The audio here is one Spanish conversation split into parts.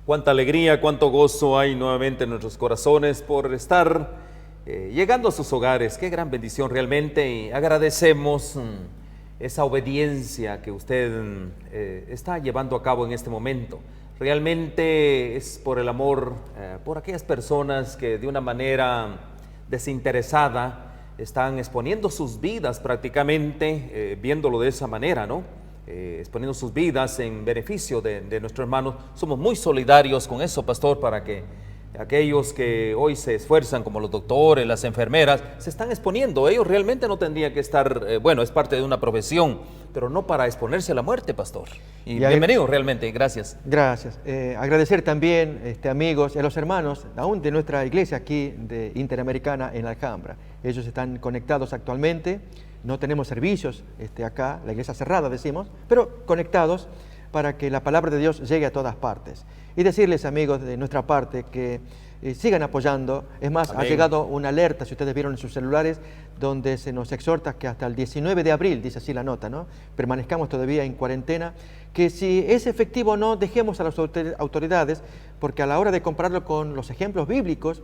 Cuánta alegría, cuánto gozo hay nuevamente en nuestros corazones por estar llegando a sus hogares. Qué gran bendición realmente, y agradecemos esa obediencia que usted está llevando a cabo en este momento. Realmente es por el amor por aquellas personas que de una manera desinteresada están exponiendo sus vidas prácticamente, viéndolo de esa manera, ¿no? Exponiendo sus vidas en beneficio de nuestros hermanos. Somos muy solidarios con eso, pastor, para que aquellos que hoy se esfuerzan, como los doctores, las enfermeras, se están exponiendo. Ellos realmente no tendrían que estar, bueno, es parte de una profesión, pero no para exponerse a la muerte, pastor. Y bienvenido realmente, gracias. Gracias. Agradecer también, amigos, y a los hermanos, aún de nuestra iglesia aquí de Interamericana en Alhambra. Ellos están conectados actualmente. No tenemos servicios acá, la iglesia cerrada decimos, pero conectados para que la palabra de Dios llegue a todas partes. Y decirles, amigos, de nuestra parte que sigan apoyando. Es más, Amén. Ha llegado una alerta, si ustedes vieron en sus celulares, donde se nos exhorta que hasta el 19 de abril, dice así la nota, ¿no?, permanezcamos todavía en cuarentena, que si es efectivo o no, dejemos a las autoridades, porque a la hora de compararlo con los ejemplos bíblicos,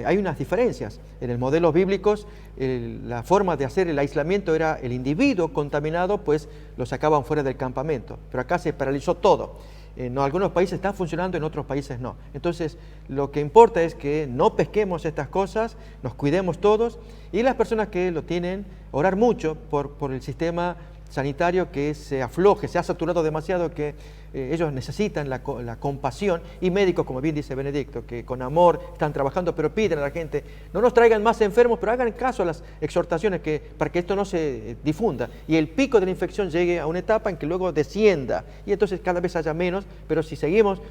hay unas diferencias. En el modelo bíblicos, la forma de hacer el aislamiento era el individuo contaminado, pues lo sacaban fuera del campamento. Pero acá se paralizó todo. En algunos países están funcionando, en otros países no. Entonces, lo que importa es que no pesquemos estas cosas, nos cuidemos todos, y las personas que lo tienen, orar mucho por el sistema sanitario que se afloje, se ha saturado demasiado, que ellos necesitan la compasión, y médicos, como bien dice Benedicto, que con amor están trabajando, pero piden a la gente, no nos traigan más enfermos, pero hagan caso a las exhortaciones para que esto no se difunda y el pico de la infección llegue a una etapa en que luego descienda, y entonces cada vez haya menos. Pero si seguimos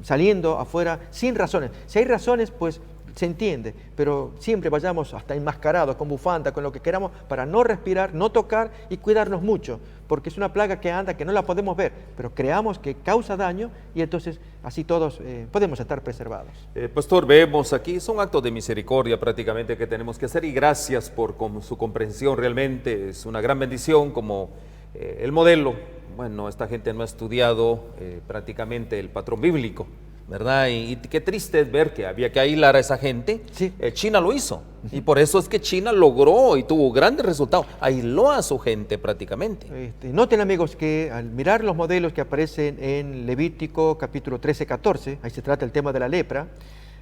saliendo afuera sin razones, si hay razones, pues se entiende, pero siempre vayamos hasta enmascarados, con bufanda, con lo que queramos, para no respirar, no tocar y cuidarnos mucho, porque es una plaga que anda, que no la podemos ver, pero creamos que causa daño, y entonces así todos podemos estar preservados. Pastor, vemos aquí, son actos de misericordia prácticamente que tenemos que hacer, y gracias por su comprensión. Realmente es una gran bendición como el modelo. Bueno, esta gente no ha estudiado prácticamente el patrón bíblico, ¿verdad? Y qué triste es ver que había que aislar a esa gente. Sí. China lo hizo, y por eso es que China logró y tuvo grandes resultados, aisló a su gente prácticamente. Noten, amigos, que al mirar los modelos que aparecen en Levítico capítulo 13-14, ahí se trata el tema de la lepra,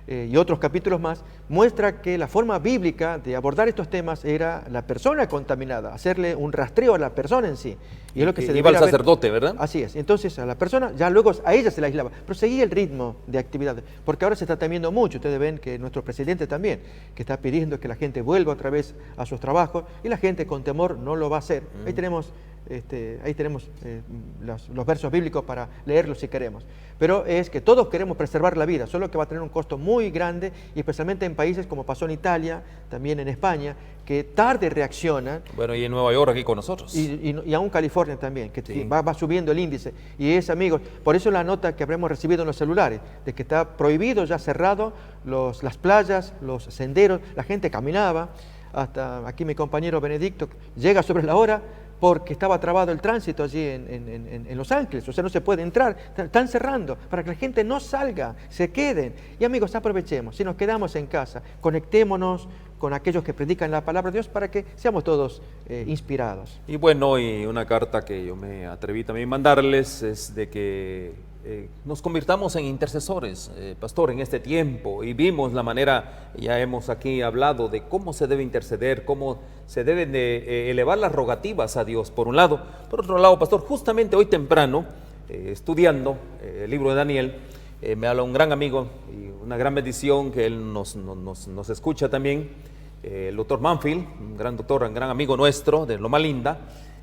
y otros capítulos más, muestra que la forma bíblica de abordar estos temas era la persona contaminada, hacerle un rastreo a la persona en sí. Y es lo que se iba al ver. sacerdote, ¿verdad? Así es. Entonces a la persona, ya luego a ella se la aislaba, pero seguía el ritmo de actividades, porque ahora se está temiendo mucho. Ustedes ven que nuestro presidente también, que está pidiendo que la gente vuelva otra vez a sus trabajos, y la gente con temor no lo va a hacer. Ahí tenemos los versos bíblicos para leerlos si queremos. Pero es que todos queremos preservar la vida, solo que va a tener un costo muy grande, y especialmente en países como pasó en Italia, también en España, que tarde reaccionan. Bueno, y en Nueva York aquí con nosotros. Y aún California también, que sí, va subiendo el índice. Y es, amigos, por eso la nota que habremos recibido en los celulares, de que está prohibido, ya cerrado, las playas, los senderos, la gente caminaba. Hasta aquí mi compañero Benedicto llega sobre la hora porque estaba trabado el tránsito allí en Los Ángeles, o sea, no se puede entrar, están cerrando para que la gente no salga, se queden. Y amigos, aprovechemos, si nos quedamos en casa, conectémonos con aquellos que predican la palabra de Dios para que seamos todos inspirados. Y bueno, y una carta que yo me atreví también a mandarles es de que nos convirtamos en intercesores, pastor, en este tiempo. Y vimos la manera, ya hemos aquí hablado de cómo se debe interceder, cómo se deben de elevar las rogativas a Dios, por un lado. Por otro lado, pastor, justamente hoy temprano, estudiando el libro de Daniel, me habla un gran amigo y una gran bendición que él nos escucha también, el doctor Manfield, un gran doctor, un gran amigo nuestro de Loma Linda.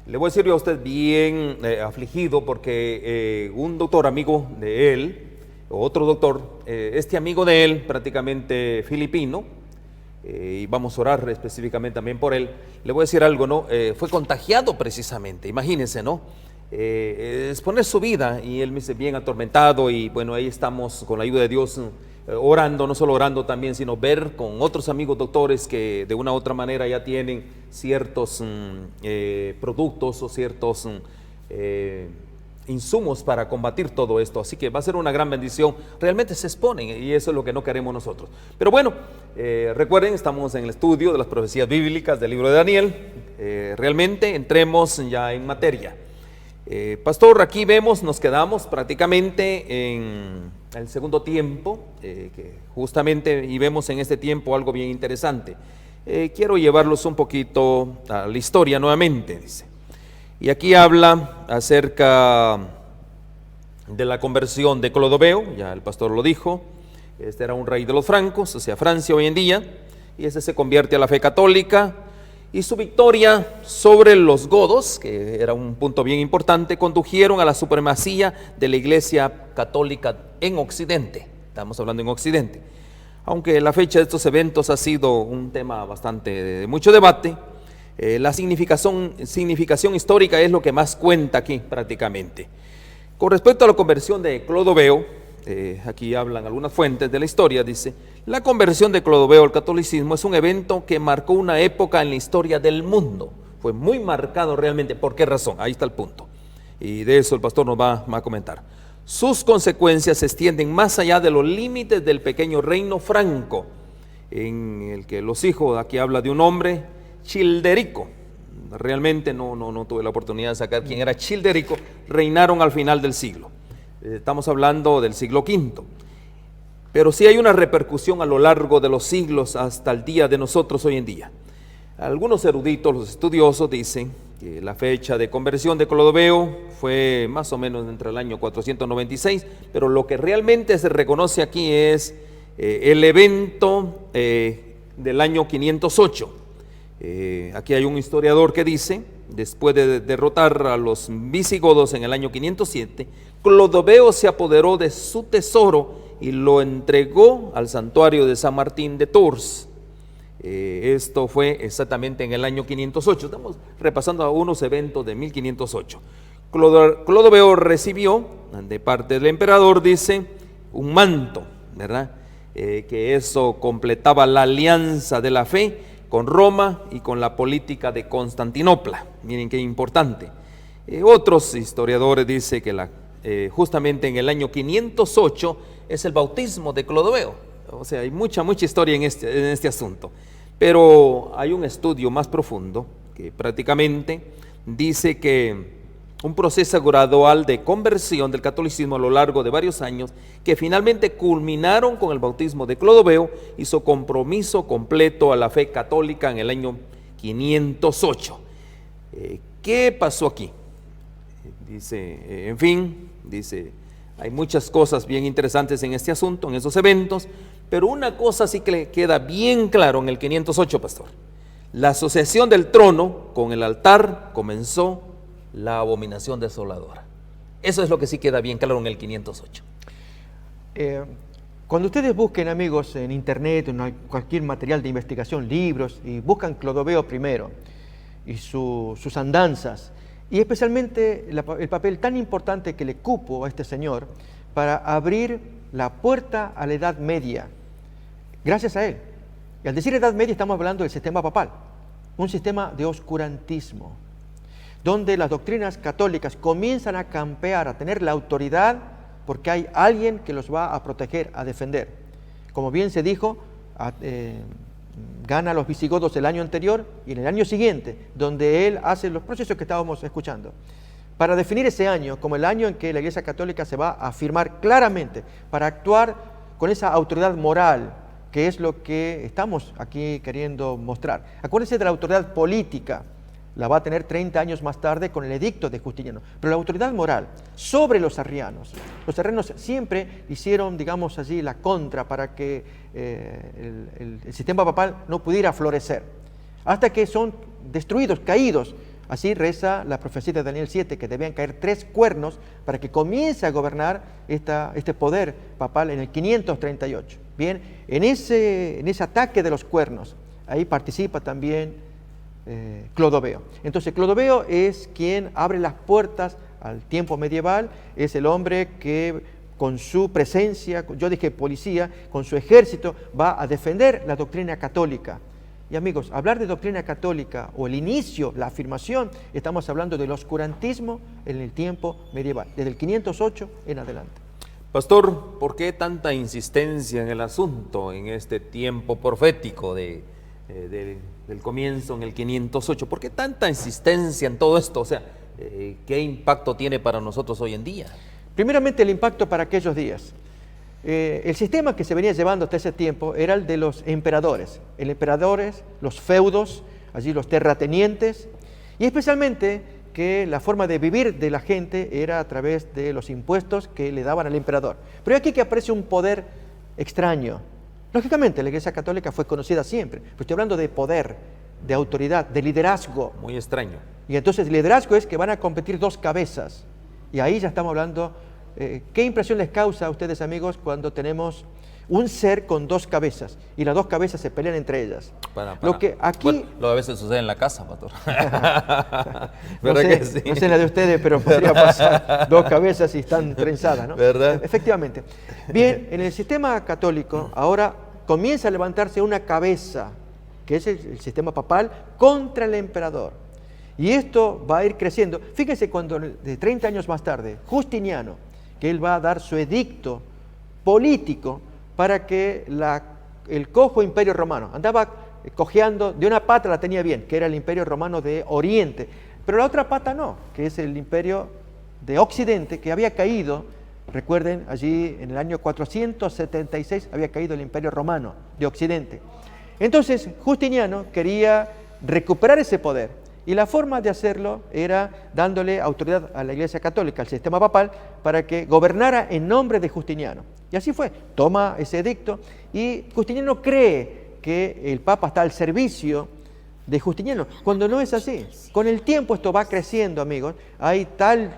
Le voy a decir yo a usted bien afligido porque un doctor amigo de él, otro doctor, este amigo de él prácticamente filipino, y vamos a orar específicamente también por él. Le voy a decir algo, ¿no? Fue contagiado precisamente, imagínense, ¿no? Exponer su vida, y él me dice bien atormentado, y bueno, ahí estamos con la ayuda de Dios orando, no solo orando también, sino ver con otros amigos doctores que de una u otra manera ya tienen ciertos productos o ciertos insumos para combatir todo esto, así que va a ser una gran bendición. Realmente se exponen y eso es lo que no queremos nosotros. Pero bueno, recuerden, estamos en el estudio de las profecías bíblicas del libro de Daniel. Realmente entremos ya en materia. Pastor, aquí vemos, nos quedamos prácticamente en el segundo tiempo, que justamente, y vemos en este tiempo algo bien interesante. Quiero llevarlos un poquito a la historia nuevamente, dice. Y aquí habla acerca de la conversión de Clodoveo, ya el pastor lo dijo. Este era un rey de los francos, o sea, Francia hoy en día, y ese se convierte a la fe católica, y su victoria sobre los godos, que era un punto bien importante, condujeron a la supremacía de la Iglesia católica en Occidente. Estamos hablando en Occidente. Aunque la fecha de estos eventos ha sido un tema bastante de mucho debate, la significación histórica es lo que más cuenta aquí prácticamente. Con respecto a la conversión de Clodoveo, aquí hablan algunas fuentes de la historia, dice: la conversión de Clodoveo al catolicismo es un evento que marcó una época en la historia del mundo. Fue muy marcado realmente. ¿Por qué razón? Ahí está el punto. Y de eso el pastor nos va a comentar. Sus consecuencias se extienden más allá de los límites del pequeño reino franco, en el que los hijos, aquí habla de un hombre, Childerico. Realmente no tuve la oportunidad de sacar quién era Childerico. Reinaron al final del siglo. Estamos hablando del siglo V. Pero sí hay una repercusión a lo largo de los siglos hasta el día de nosotros hoy en día. Algunos eruditos, los estudiosos, dicen que la fecha de conversión de Clodoveo fue más o menos entre el año 496, pero lo que realmente se reconoce aquí es el evento del año 508. Aquí hay un historiador que dice: después de derrotar a los visigodos en el año 507, Clodoveo se apoderó de su tesoro y lo entregó al santuario de San Martín de Tours. Esto fue exactamente en el año 508. Estamos repasando algunos eventos de 1508. Clodoveo recibió de parte del emperador, dice, un manto, ¿verdad? Que eso completaba la alianza de la fe con Roma y con la política de Constantinopla. Miren qué importante. Otros historiadores dicen que justamente en el año 508 es el bautismo de Clodoveo. O sea, hay mucha historia en este asunto. Pero hay un estudio más profundo que prácticamente dice que un proceso gradual de conversión del catolicismo a lo largo de varios años, que finalmente culminaron con el bautismo de Clodoveo y su compromiso completo a la fe católica en el año 508. ¿Qué pasó aquí? Dice, en fin, dice, hay muchas cosas bien interesantes en este asunto, en esos eventos, pero una cosa sí que le queda bien claro en el 508, pastor. La asociación del trono con el altar comenzó la abominación desoladora. Eso es lo que sí queda bien claro en el 508. Cuando ustedes busquen, amigos, en internet, en cualquier material de investigación, libros, y buscan Clodoveo I y sus andanzas, y especialmente el papel tan importante que le cupo a este señor para abrir la puerta a la Edad Media, gracias a él. Y al decir Edad Media estamos hablando del sistema papal, un sistema de oscurantismo, donde las doctrinas católicas comienzan a campear, a tener la autoridad, porque hay alguien que los va a proteger, a defender. Como bien se dijo, gana a los visigodos el año anterior y en el año siguiente, donde él hace los procesos que estábamos escuchando, para definir ese año como el año en que la Iglesia Católica se va a afirmar claramente, para actuar con esa autoridad moral, que es lo que estamos aquí queriendo mostrar. Acuérdense de la autoridad política, la va a tener 30 años más tarde con el edicto de Justiniano, pero la autoridad moral sobre los arrianos siempre hicieron, digamos así, la contra para que el sistema papal no pudiera florecer, hasta que son destruidos, caídos. Así reza la profecía de Daniel 7, que debían caer 3 cuernos para que comience a gobernar este poder papal en el 538. Bien, en ese ataque de los cuernos, ahí participa también Clodoveo. Entonces Clodoveo es quien abre las puertas al tiempo medieval, es el hombre que con su presencia, yo dije policía, con su ejército va a defender la doctrina católica Y amigos, hablar de doctrina católica o el inicio, la afirmación, estamos hablando del oscurantismo en el tiempo medieval, desde el 508 en adelante. Pastor, ¿por qué tanta insistencia en el asunto en este tiempo profético del comienzo en el 508? ¿Por qué tanta insistencia en todo esto? O sea, ¿qué impacto tiene para nosotros hoy en día? Primeramente, el impacto para aquellos días. El sistema que se venía llevando hasta ese tiempo era el de los emperadores. Los feudos, allí los terratenientes, y especialmente que la forma de vivir de la gente era a través de los impuestos que le daban al emperador. Pero aquí que aparece un poder extraño. Lógicamente, la Iglesia Católica fue conocida siempre, pero estoy hablando de poder, de autoridad, de liderazgo. Muy extraño. Y entonces el liderazgo es que van a competir dos cabezas. Y ahí ya estamos hablando, ¿qué impresión les causa a ustedes, amigos, cuando tenemos un ser con dos cabezas y las dos cabezas se pelean entre ellas? Lo que aquí... Bueno, lo a veces sucede en la casa, pastor. ¿Verdad que sí? No sé la de ustedes, pero podría pasar dos cabezas y están trenzadas, ¿no? ¿Verdad? Efectivamente. Bien, en el sistema católico ahora comienza a levantarse una cabeza, que es el sistema papal, contra el emperador. Y esto va a ir creciendo. Fíjense cuando, de 30 años más tarde, Justiniano, que él va a dar su edicto político para que el cojo imperio romano, andaba cojeando, de una pata la tenía bien, que era el imperio romano de Oriente, pero la otra pata no, que es el imperio de Occidente, que había caído, recuerden, allí en el año 476 había caído el imperio romano de Occidente. Entonces Justiniano quería recuperar ese poder, y la forma de hacerlo era dándole autoridad a la Iglesia Católica, al sistema papal, para que gobernara en nombre de Justiniano. Y así fue, toma ese edicto, y Justiniano cree que el Papa está al servicio de Justiniano, cuando no es así. Con el tiempo esto va creciendo, amigos, hay tal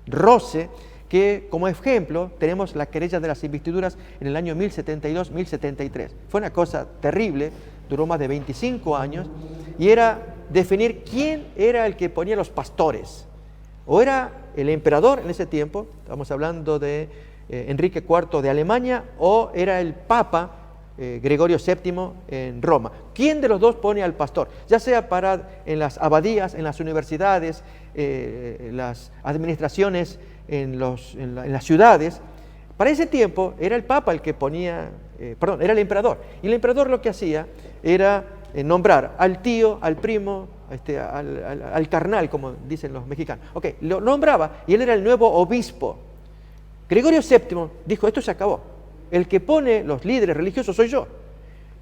roce que, como ejemplo, tenemos la querella de las investiduras en el año 1072-1073. Fue una cosa terrible, duró más de 25 años, y era definir quién era el que ponía los pastores. O era el emperador en ese tiempo, estamos hablando de Enrique IV de Alemania, o era el Papa Gregorio VII en Roma. ¿Quién de los dos pone al pastor? Ya sea en las abadías, en las universidades, las administraciones en las ciudades. Para ese tiempo era el Papa el que ponía, era el emperador. Y el emperador lo que hacía era nombrar al tío, al primo, al carnal, como dicen los mexicanos. Ok, lo nombraba y él era el nuevo obispo. Gregorio VII dijo, esto se acabó. El que pone los líderes religiosos soy yo.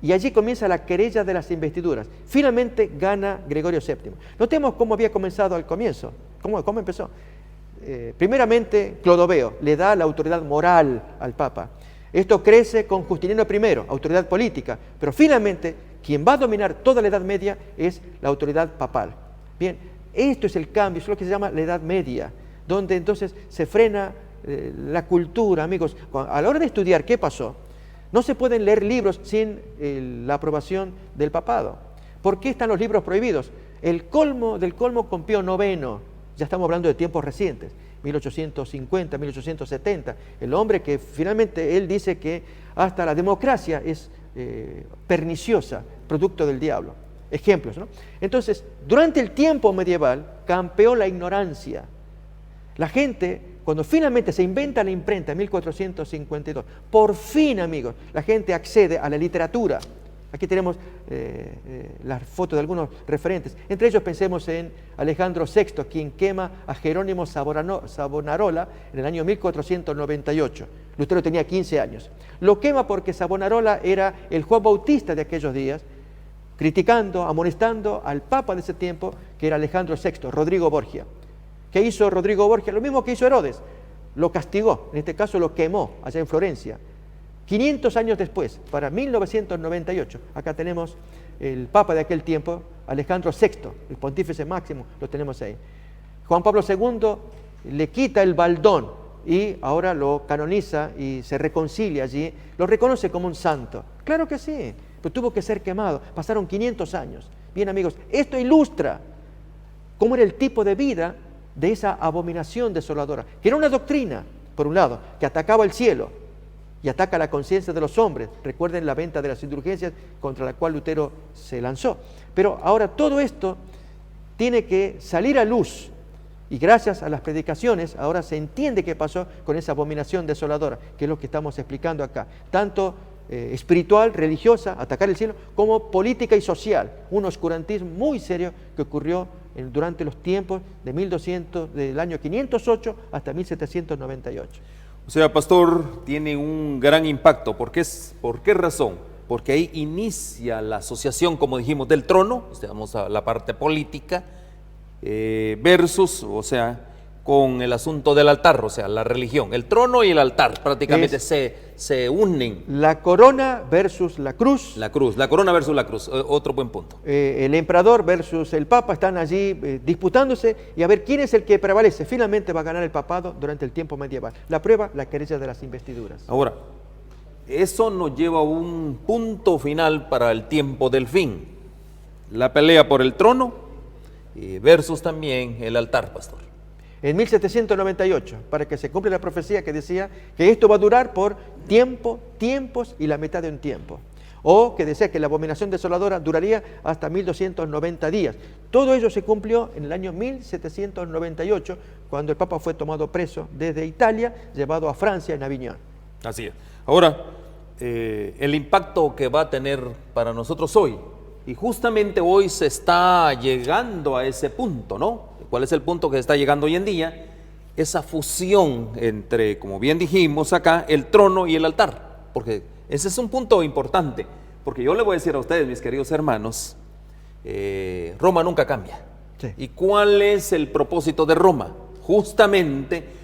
Y allí comienza la querella de las investiduras. Finalmente gana Gregorio VII. Notemos cómo había comenzado al comienzo. ¿Cómo empezó? Primeramente, Clodoveo le da la autoridad moral al Papa. Esto crece con Justiniano I, autoridad política. Pero finalmente, quien va a dominar toda la Edad Media es la autoridad papal. Bien, esto es el cambio, es lo que se llama la Edad Media, donde entonces se frena la cultura, amigos. A la hora de estudiar qué pasó, no se pueden leer libros sin la aprobación del papado. ¿Por qué están los libros prohibidos? El colmo del colmo con Pío IX, ya estamos hablando de tiempos recientes, 1850, 1870, el hombre que finalmente él dice que hasta la democracia es perniciosa, producto del diablo. Ejemplos, ¿no? Entonces, durante el tiempo medieval campeó la ignorancia. La gente, cuando finalmente se inventa la imprenta en 1452, por fin, amigos, la gente accede a la literatura. Aquí tenemos las fotos de algunos referentes. Entre ellos pensemos en Alejandro VI, quien quema a Jerónimo Savonarola en el año 1498. Lutero tenía 15 años. Lo quema porque Savonarola era el Juan Bautista de aquellos días, criticando, amonestando al Papa de ese tiempo, que era Alejandro VI, Rodrigo Borgia. ¿Qué hizo Rodrigo Borgia? Lo mismo que hizo Herodes. Lo castigó, en este caso lo quemó allá en Florencia. 500 años después, para 1998, acá tenemos el Papa de aquel tiempo, Alejandro VI, el pontífice máximo, lo tenemos ahí. Juan Pablo II le quita el baldón y ahora lo canoniza y se reconcilia allí, lo reconoce como un santo. Claro que sí, pero tuvo que ser quemado, pasaron 500 años. Bien, amigos, esto ilustra cómo era el tipo de vida de esa abominación desoladora, que era una doctrina, por un lado, que atacaba el cielo, y ataca la conciencia de los hombres. Recuerden la venta de las indulgencias contra la cual Lutero se lanzó. Pero ahora todo esto tiene que salir a luz, y gracias a las predicaciones ahora se entiende qué pasó con esa abominación desoladora, que es lo que estamos explicando acá, tanto espiritual, religiosa, atacar el cielo, como política y social, un oscurantismo muy serio que ocurrió durante los tiempos de 1200, del año 508 hasta 1798. O sea, pastor, tiene un gran impacto. ¿Por qué razón? Porque ahí inicia la asociación, como dijimos, del trono, vamos a la parte política, versus, o sea, con el asunto del altar, o sea, la religión. El trono y el altar prácticamente se unen. La corona versus la cruz. La corona versus la cruz, otro buen punto. El emperador versus el papa están allí disputándose y a ver quién es el que prevalece. Finalmente va a ganar el papado durante el tiempo medieval. La prueba, la querella de las investiduras. Ahora, eso nos lleva a un punto final para el tiempo del fin. La pelea por el trono versus también el altar, pastor. En 1798, para que se cumpla la profecía que decía que esto va a durar por tiempos y la mitad de un tiempo. O que decía que la abominación desoladora duraría hasta 1290 días. Todo ello se cumplió en el año 1798, cuando el Papa fue tomado preso desde Italia, llevado a Francia, en Aviñón. Así es. Ahora, el impacto que va a tener para nosotros hoy, y justamente hoy se está llegando a ese punto, ¿no? ¿Cuál es el punto que está llegando hoy en día? Esa fusión entre, como bien dijimos acá, el trono y el altar. Porque ese es un punto importante. Porque yo le voy a decir a ustedes, mis queridos hermanos, Roma nunca cambia. Sí. ¿Y cuál es el propósito de Roma? Justamente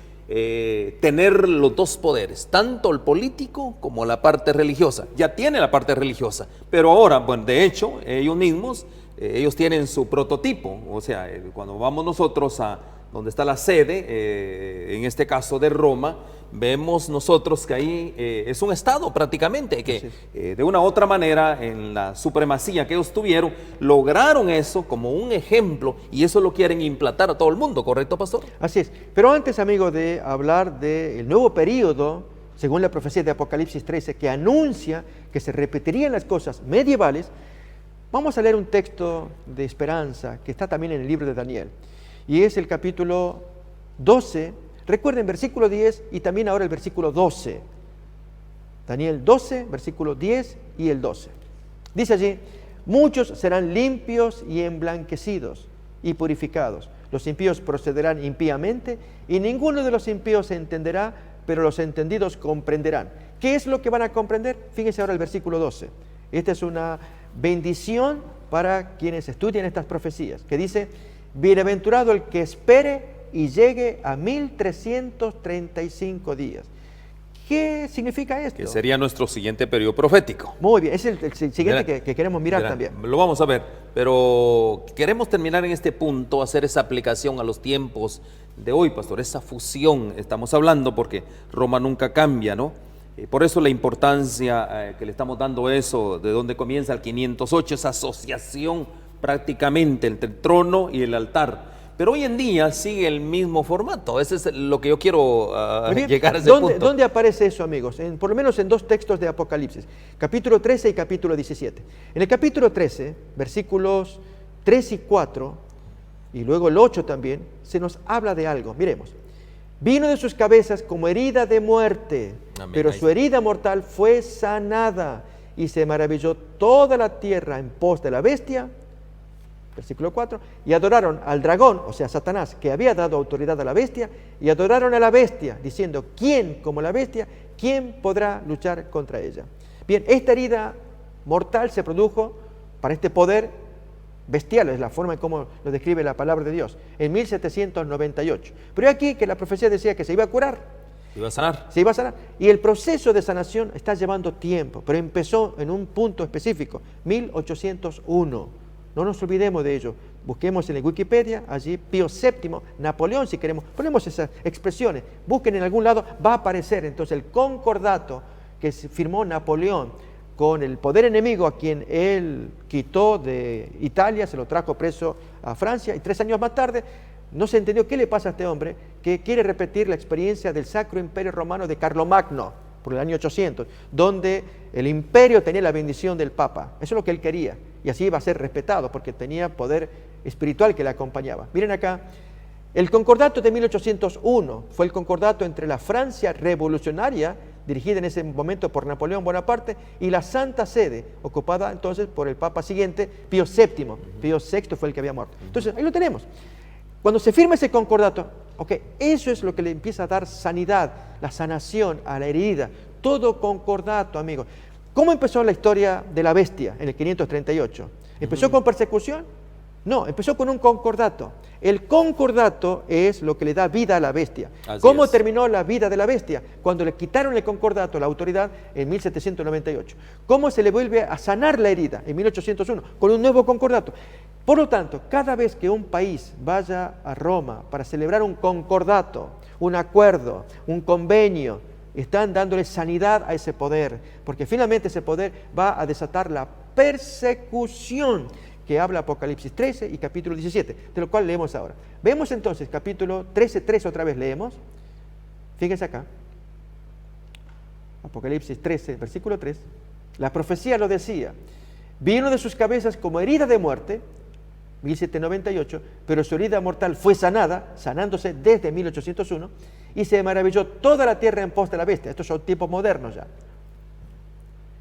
tener los dos poderes, tanto el político como la parte religiosa. Ya tiene la parte religiosa, pero ahora, bueno, de hecho, ellos mismos, ellos tienen su prototipo. O sea, cuando vamos nosotros a donde está la sede, en este caso de Roma, vemos nosotros que ahí es un estado prácticamente, que de una u otra manera, en la supremacía que ellos tuvieron, lograron eso como un ejemplo, y eso lo quieren implantar a todo el mundo, ¿correcto, pastor? Así es. Pero antes, amigo, de hablar del nuevo periodo, según la profecía de Apocalipsis 13, que anuncia que se repetirían las cosas medievales, vamos a leer un texto de esperanza que está también en el libro de Daniel, y es el capítulo 12. Recuerden, versículo 10 y también ahora el versículo 12. Daniel 12, versículo 10 y el 12. Dice allí: muchos serán limpios y emblanquecidos y purificados. Los impíos procederán impíamente y ninguno de los impíos se entenderá, pero los entendidos comprenderán. ¿Qué es lo que van a comprender? Fíjense ahora el versículo 12. Esta es una bendición para quienes estudian estas profecías, que dice: bienaventurado el que espere y llegue a 1335 días. ¿Qué significa esto? Que sería nuestro siguiente periodo profético. Muy bien, es el siguiente que queremos mirar también. Lo vamos a ver, pero queremos terminar en este punto, hacer esa aplicación a los tiempos de hoy, pastor, esa fusión, estamos hablando, porque Roma nunca cambia, ¿no? Por eso la importancia que le estamos dando eso, de donde comienza el 508, esa asociación prácticamente entre el trono y el altar. Pero hoy en día sigue el mismo formato. Ese es lo que yo quiero llegar a ese punto. ¿Dónde aparece eso, amigos? Por lo menos en dos textos de Apocalipsis, capítulo 13 y capítulo 17. En el capítulo 13, versículos 3 y 4, y luego el 8 también, se nos habla de algo. Miremos. Vino de sus cabezas como herida de muerte, amén, pero su herida mortal fue sanada, y se maravilló toda la tierra en pos de la bestia. Versículo 4, y adoraron al dragón, o sea, Satanás, que había dado autoridad a la bestia, y adoraron a la bestia, diciendo: ¿quién como la bestia? ¿Quién podrá luchar contra ella? Bien, esta herida mortal se produjo para este poder bestial, es la forma en cómo lo describe la palabra de Dios, en 1798. Pero aquí que la profecía decía que se iba a curar. Se iba a sanar. Se iba a sanar. Y el proceso de sanación está llevando tiempo, pero empezó en un punto específico, 1801. No nos olvidemos de ello. Busquemos en el Wikipedia, allí Pío VII, Napoleón, si queremos, ponemos esas expresiones, busquen en algún lado, va a aparecer entonces el concordato que firmó Napoleón con el poder enemigo, a quien él quitó de Italia, se lo trajo preso a Francia, y 3 años más tarde no se entendió qué le pasa a este hombre, que quiere repetir la experiencia del Sacro Imperio Romano de Carlomagno. por el año 800, donde el imperio tenía la bendición del Papa. Eso es lo que él quería, y así iba a ser respetado, porque tenía poder espiritual que le acompañaba. Miren acá, el concordato de 1801 fue el concordato entre la Francia revolucionaria, dirigida en ese momento por Napoleón Bonaparte, y la Santa Sede, ocupada entonces por el Papa siguiente, Pío VII. Pío VI fue el que había muerto. Entonces, ahí lo tenemos. Cuando se firma ese concordato, eso es lo que le empieza a dar sanidad, la sanación a la herida. Todo concordato, amigos. ¿Cómo empezó la historia de la bestia en el 538? ¿Empezó con persecución? No, empezó con un concordato. El concordato es lo que le da vida a la bestia. ¿Cómo terminó la vida de la bestia? Cuando le quitaron el concordato, la autoridad, en 1798. ¿Cómo se le vuelve a sanar la herida? En 1801, con un nuevo concordato. Por lo tanto, cada vez que un país vaya a Roma para celebrar un concordato, un acuerdo, un convenio, están dándole sanidad a ese poder, porque finalmente ese poder va a desatar la persecución que habla Apocalipsis 13 y capítulo 17, de lo cual leemos ahora. Vemos entonces capítulo 13, otra vez leemos. Fíjense acá. Apocalipsis 13, versículo 3. La profecía lo decía. Vino de sus cabezas como herida de muerte, 1798, pero su herida mortal fue sanada, sanándose desde 1801, y se maravilló toda la tierra en pos de la bestia. Estos son tiempos modernos ya.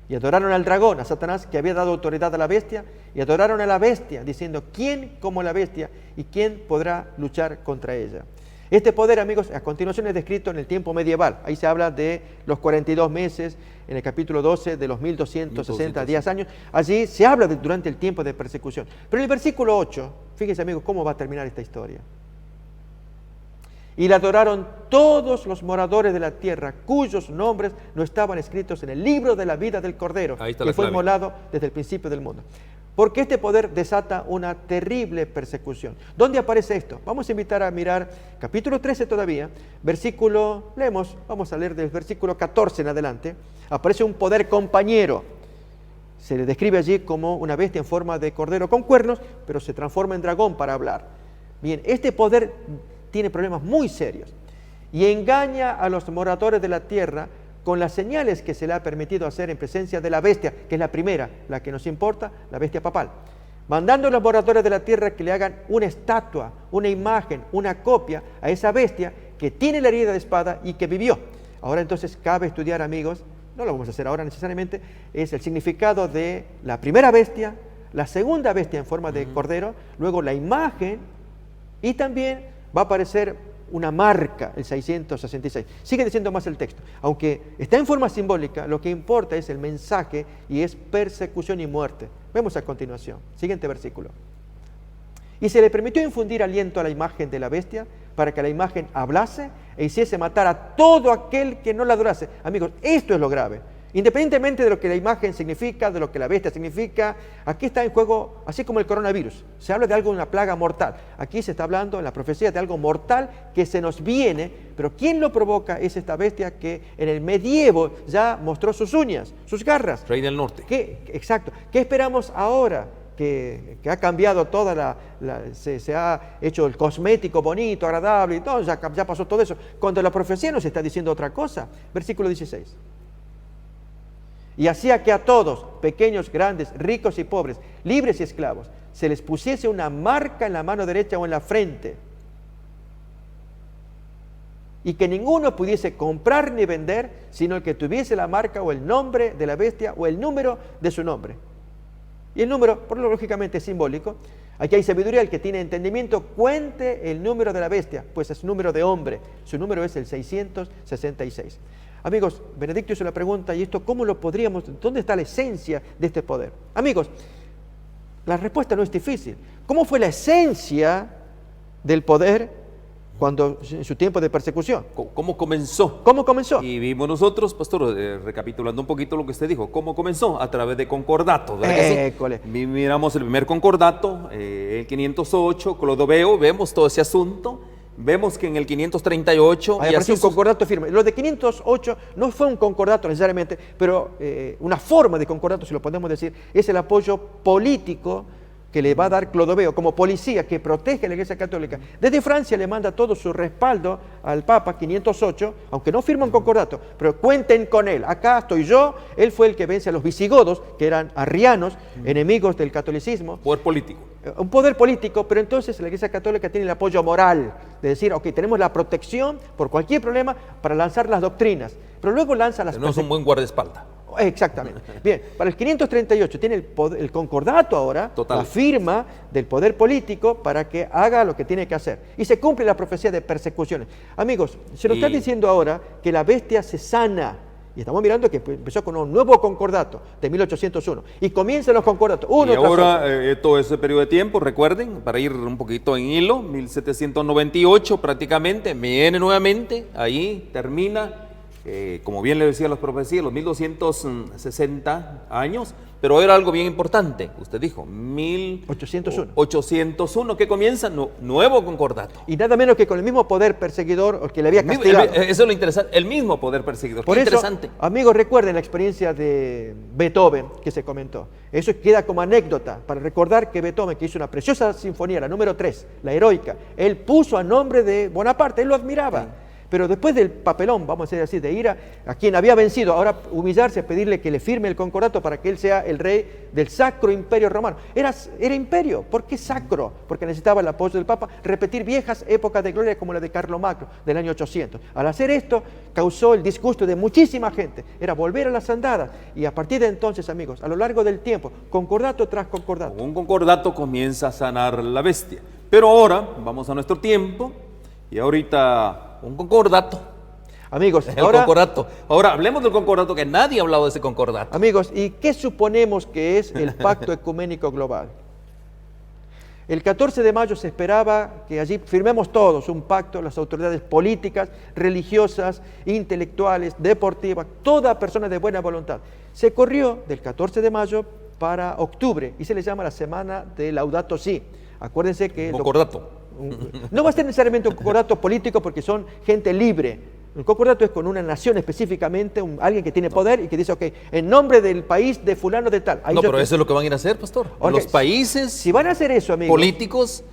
Y adoraron al dragón, a Satanás, que había dado autoridad a la bestia, y adoraron a la bestia, diciendo, ¿quién como la bestia y quién podrá luchar contra ella? Este poder, amigos, a continuación es descrito en el tiempo medieval. Ahí se habla de los 42 meses, en el capítulo 12, de los 1260 10 años. Allí se habla durante el tiempo de persecución. Pero en el versículo 8, fíjense, amigos, cómo va a terminar esta historia. Y la adoraron todos los moradores de la tierra, cuyos nombres no estaban escritos en el libro de la vida del Cordero, que fue inmolado desde el principio del mundo. Porque este poder desata una terrible persecución. ¿Dónde aparece esto? Vamos a invitar a mirar capítulo 13 todavía, vamos a leer del versículo 14 en adelante. Aparece un poder compañero. Se le describe allí como una bestia en forma de cordero con cuernos, pero se transforma en dragón para hablar. Bien, este poder tiene problemas muy serios y engaña a los moradores de la tierra con las señales que se le ha permitido hacer en presencia de la bestia, que es la primera, la que nos importa, la bestia papal, mandando a los moradores de la tierra que le hagan una estatua, una imagen, una copia a esa bestia que tiene la herida de espada y que vivió. Ahora entonces cabe estudiar, amigos, no lo vamos a hacer ahora necesariamente, es el significado de la primera bestia, la segunda bestia en forma de cordero, luego la imagen, y también va a aparecer una marca, el 666. Sigue diciendo más el texto. Aunque está en forma simbólica, lo que importa es el mensaje y es persecución y muerte. Vemos a continuación. Siguiente versículo. Y se le permitió infundir aliento a la imagen de la bestia para que la imagen hablase e hiciese matar a todo aquel que no la adorase. Amigos, esto es lo grave. Independientemente de lo que la imagen significa, de lo que la bestia significa, aquí está en juego, así como el coronavirus. Se habla de algo, una plaga mortal. Aquí se está hablando en la profecía de algo mortal que se nos viene, pero ¿quién lo provoca? Es esta bestia que en el medievo ya mostró sus uñas, sus garras. Rey del norte. Exacto. ¿Qué esperamos ahora? Que ha cambiado toda se ha hecho el cosmético bonito, agradable y todo, ya pasó todo eso. Cuando la profecía nos está diciendo otra cosa. Versículo 16. Y hacía que a todos, pequeños, grandes, ricos y pobres, libres y esclavos, se les pusiese una marca en la mano derecha o en la frente, y que ninguno pudiese comprar ni vender, sino el que tuviese la marca o el nombre de la bestia o el número de su nombre. Y el número, por lo lógicamente, es simbólico. Aquí hay sabiduría, el que tiene entendimiento, cuente el número de la bestia, pues es número de hombre. Su número es el 666. Amigos, Benedicto hizo la pregunta, ¿y esto cómo lo podríamos, dónde está la esencia de este poder? Amigos, la respuesta no es difícil. ¿Cómo fue la esencia del poder cuando en su tiempo de persecución? ¿Cómo comenzó? ¿Cómo comenzó? Y vimos nosotros, pastor, recapitulando un poquito lo que usted dijo, ¿cómo comenzó? A través de concordatos, ¿verdad que sí? Miramos el primer concordato, el 508, Clodoveo, vemos todo ese asunto. Vemos que en el 538... Ahí apareció un concordato firme. Lo de 508 no fue un concordato necesariamente, pero una forma de concordato, si lo podemos decir, es el apoyo político que le va a dar Clodoveo como policía que protege a la Iglesia Católica. Desde Francia le manda todo su respaldo al Papa 508, aunque no firma un concordato, pero cuenten con él. Acá estoy yo, él fue el que vence a los visigodos, que eran arrianos, enemigos del catolicismo. Poder político. Un poder político, pero entonces la Iglesia Católica tiene el apoyo moral, de decir, ok, tenemos la protección por cualquier problema para lanzar las doctrinas, pero luego lanza las... No es un buen guardaespaldas. Exactamente. Bien, para el 538 tiene el concordato ahora, Total. la firma del poder político para que haga lo que tiene que hacer. Y se cumple la profecía de persecuciones. Amigos, se nos está diciendo ahora que la bestia se sana. Y estamos mirando que empezó con un nuevo concordato de 1801. Y comienzan los concordatos, uno Y tras ahora, otro. todo ese periodo de tiempo, recuerden, para ir un poquito en hilo, 1798 prácticamente, viene nuevamente, ahí termina, como bien le decía las profecías, los 1260 años, pero era algo bien importante, usted dijo, 1801, que comienza nuevo concordato. Y nada menos que con el mismo poder perseguidor que le había castigado. Eso es lo interesante, el mismo poder perseguidor. Por Qué eso, interesante. amigos, recuerden la experiencia de Beethoven que se comentó. Eso queda como anécdota para recordar que Beethoven, que hizo una preciosa sinfonía, la número 3, la heroica, él puso a nombre de Bonaparte, él lo admiraba. Sí. Pero después del papelón, vamos a decir así, de ir a quien había vencido, ahora humillarse, pedirle que le firme el concordato para que él sea el rey del Sacro Imperio Romano. Era imperio. ¿Por qué sacro? Porque necesitaba el apoyo del Papa, repetir viejas épocas de gloria como la de Carlomagno del año 800. Al hacer esto, causó el disgusto de muchísima gente. Era volver a las andadas. Y a partir de entonces, amigos, a lo largo del tiempo, concordato tras concordato. Un concordato comienza a sanar la bestia. Pero ahora, vamos a nuestro tiempo, y ahorita un concordato. Amigos, concordato. Ahora hablemos del concordato, que nadie ha hablado de ese concordato. Amigos, ¿y qué suponemos que es el Pacto Ecuménico Global? El 14 de mayo se esperaba que allí firmemos todos un pacto, las autoridades políticas, religiosas, intelectuales, deportivas, toda persona de buena voluntad. Se corrió del 14 de mayo para octubre y se le llama la semana de Laudato Si. Acuérdense que... Concordato. No va a ser necesariamente un concordato político porque son gente libre. El concordato es con una nación específicamente, alguien que tiene poder y que dice, ok, en nombre del país de fulano de tal. No, pero eso es lo que van a ir a hacer, pastor. Okay. Los países si van a hacer eso, amigos, políticos